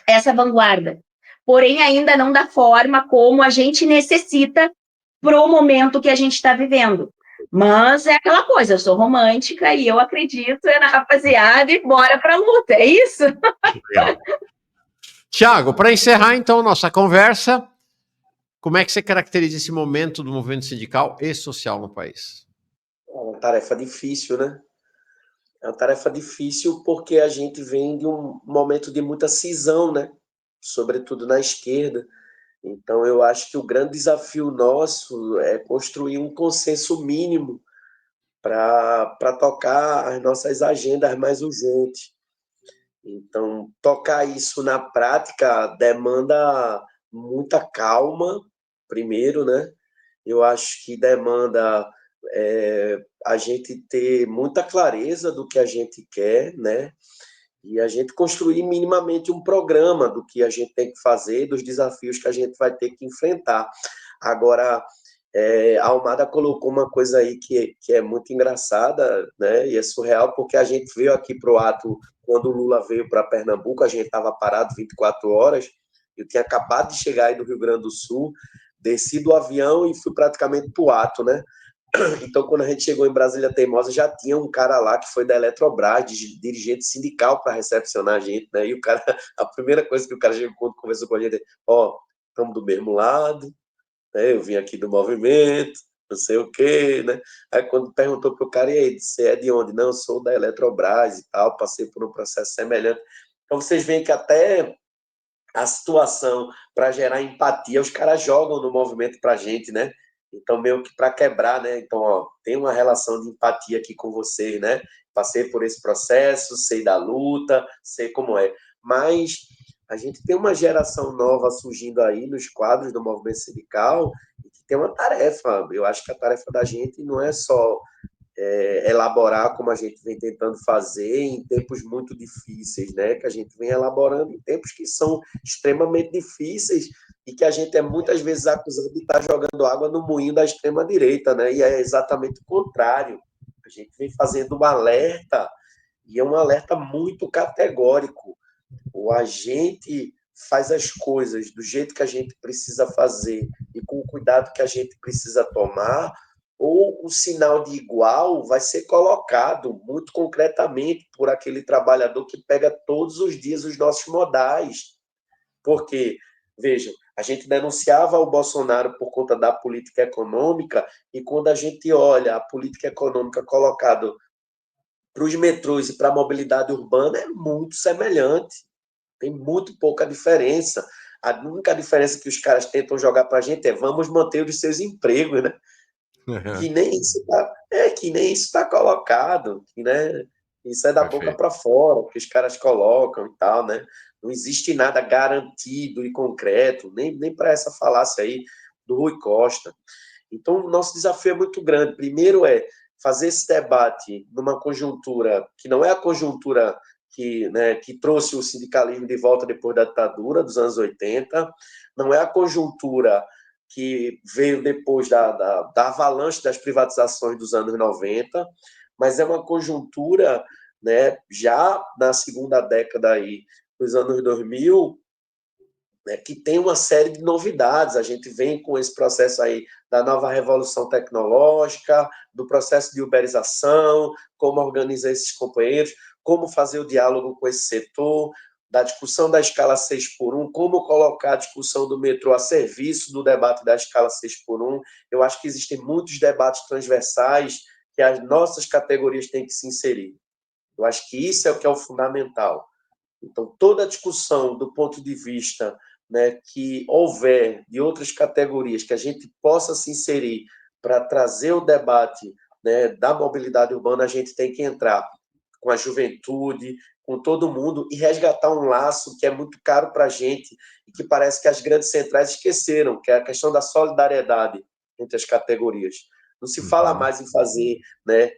essa vanguarda, porém ainda não da forma como a gente necessita para o momento que a gente está vivendo. Mas é aquela coisa, eu sou romântica e eu acredito na rapaziada e bora para a luta, é isso? Tiago, para encerrar então nossa conversa, como é que você caracteriza esse momento do movimento sindical e social no país? É uma tarefa difícil, né? É uma tarefa difícil porque a gente vem de um momento de muita cisão, né? Sobretudo na esquerda. Então, eu acho que o grande desafio nosso é construir um consenso mínimo para tocar as nossas agendas mais urgentes. Então, tocar isso na prática demanda muita calma, primeiro, né? Eu acho que demanda a gente ter muita clareza do que a gente quer, né? E a gente construir minimamente um programa do que a gente tem que fazer, dos desafios que a gente vai ter que enfrentar. Agora, a Almada colocou uma coisa aí que é muito engraçada, né? E é surreal, porque a gente veio aqui para o ato, quando o Lula veio para Pernambuco, a gente estava parado 24 horas, eu tinha acabado de chegar aí do Rio Grande do Sul, desci do avião e fui praticamente para o ato, né? Então, quando a gente chegou em Brasília Teimosa, já tinha um cara lá que foi da Eletrobras, dirigente sindical, para recepcionar a gente, né? E o cara, a primeira coisa que o cara chegou quando conversou com a gente é: estamos do mesmo lado, né? Eu vim aqui do movimento, não sei o quê, né? Aí, quando perguntou para o cara, e aí, você é de onde? Não, eu sou da Eletrobras e tal, passei por um processo semelhante. Então, vocês veem que até a situação para gerar empatia, os caras jogam no movimento para a gente, né? Então, meio que para quebrar, né? Então, tem uma relação de empatia aqui com vocês, né? Passei por esse processo, sei da luta, sei como é. Mas a gente tem uma geração nova surgindo aí nos quadros do movimento sindical e que tem uma tarefa. Eu acho que a tarefa da gente não é só elaborar como a gente vem tentando fazer em tempos muito difíceis, né? Que a gente vem elaborando em tempos que são extremamente difíceis e que a gente é muitas vezes acusado de estar jogando água no moinho da extrema-direita, né? E é exatamente o contrário. A gente vem fazendo um alerta, e é um alerta muito categórico. O agente faz as coisas do jeito que a gente precisa fazer e com o cuidado que a gente precisa tomar, ou o sinal de igual vai ser colocado muito concretamente por aquele trabalhador que pega todos os dias os nossos modais. Porque, vejam, a gente denunciava o Bolsonaro por conta da política econômica, e quando a gente olha a política econômica colocada para os metrôs e para a mobilidade urbana, é muito semelhante. Tem muito pouca diferença. A única diferença que os caras tentam jogar para a gente é: vamos manter os seus empregos, né? Que nem isso está colocado, né? Isso é da boca para fora, que os caras colocam e tal, né? Não existe nada garantido e concreto, nem para essa falácia aí do Rui Costa. Então, o nosso desafio é muito grande. Primeiro é fazer esse debate numa conjuntura que não é a conjuntura que trouxe o sindicalismo de volta depois da ditadura dos anos 80, não é a conjuntura que veio depois da avalanche das privatizações dos anos 90, mas é uma conjuntura, né, já na segunda década aí, dos anos 2000, né, que tem uma série de novidades. A gente vem com esse processo aí da nova revolução tecnológica, do processo de uberização, como organizar esses companheiros, como fazer o diálogo com esse setor, da discussão da escala 6x1, como colocar a discussão do metrô a serviço do debate da escala 6x1. Eu acho que existem muitos debates transversais que as nossas categorias têm que se inserir. Eu acho que isso é o que é o fundamental. Então, toda a discussão do ponto de vista, né, que houver de outras categorias que a gente possa se inserir para trazer o debate, né, da mobilidade urbana, a gente tem que entrar com a juventude, com todo mundo e resgatar um laço que é muito caro para a gente e que parece que as grandes centrais esqueceram, que é a questão da solidariedade entre as categorias. Não se fala mais em fazer, né,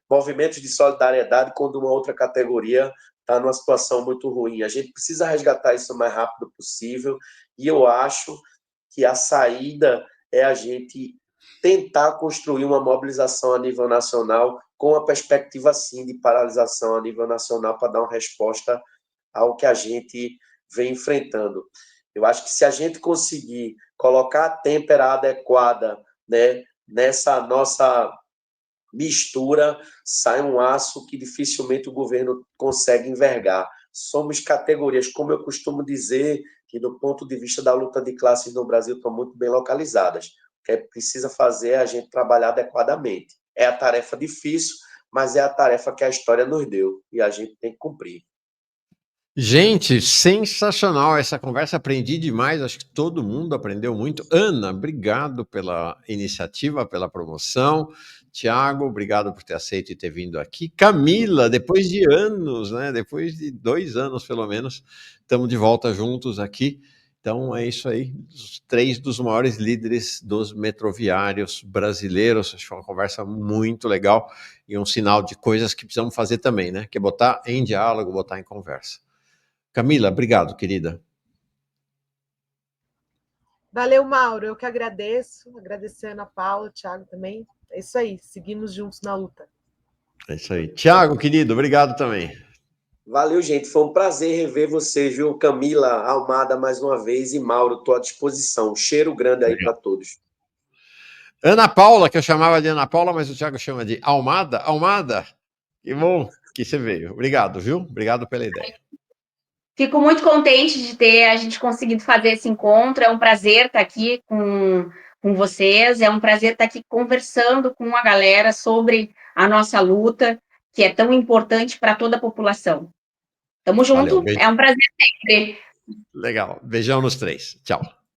movimentos de solidariedade quando uma outra categoria está numa situação muito ruim. A gente precisa resgatar isso o mais rápido possível e eu acho que a saída é a gente tentar construir uma mobilização a nível nacional com a perspectiva, sim, de paralisação a nível nacional para dar uma resposta ao que a gente vem enfrentando. Eu acho que se a gente conseguir colocar a têmpera adequada, né, nessa nossa mistura, sai um aço que dificilmente o governo consegue envergar. Somos categorias, como eu costumo dizer, que do ponto de vista da luta de classes no Brasil estão muito bem localizadas. O que precisa fazer é a gente trabalhar adequadamente. É a tarefa difícil, mas é a tarefa que a história nos deu e a gente tem que cumprir. Gente, sensacional essa conversa, aprendi demais, acho que todo mundo aprendeu muito. Ana, obrigado pela iniciativa, pela promoção. Tiago, obrigado por ter aceito e ter vindo aqui. Camila, depois de anos, né? Depois de 2 anos, pelo menos, estamos de volta juntos aqui. Então é isso aí, os 3 dos maiores líderes dos metroviários brasileiros. Acho que foi uma conversa muito legal e um sinal de coisas que precisamos fazer também, né? Que é botar em diálogo, botar em conversa. Camila, obrigado, querida. Valeu, Mauro. Eu que agradeço. Agradecer a Ana Paula, o Thiago também. É isso aí. Seguimos juntos na luta. É isso aí. Tiago, querido, obrigado também. Valeu, gente. Foi um prazer rever vocês, viu? Camila, Almada, mais uma vez, e Mauro, estou à disposição. Um cheiro grande aí para todos. Ana Paula, que eu chamava de Ana Paula, mas o Tiago chama de Almada. Almada, que bom que você veio. Obrigado, viu? Obrigado pela ideia. Fico muito contente de ter a gente conseguido fazer esse encontro. É um prazer estar aqui com vocês. É um prazer estar aqui conversando com a galera sobre a nossa luta, que é tão importante para toda a população. Tamo junto. Valeu, É um prazer sempre. Legal. Beijão nos 3. Tchau.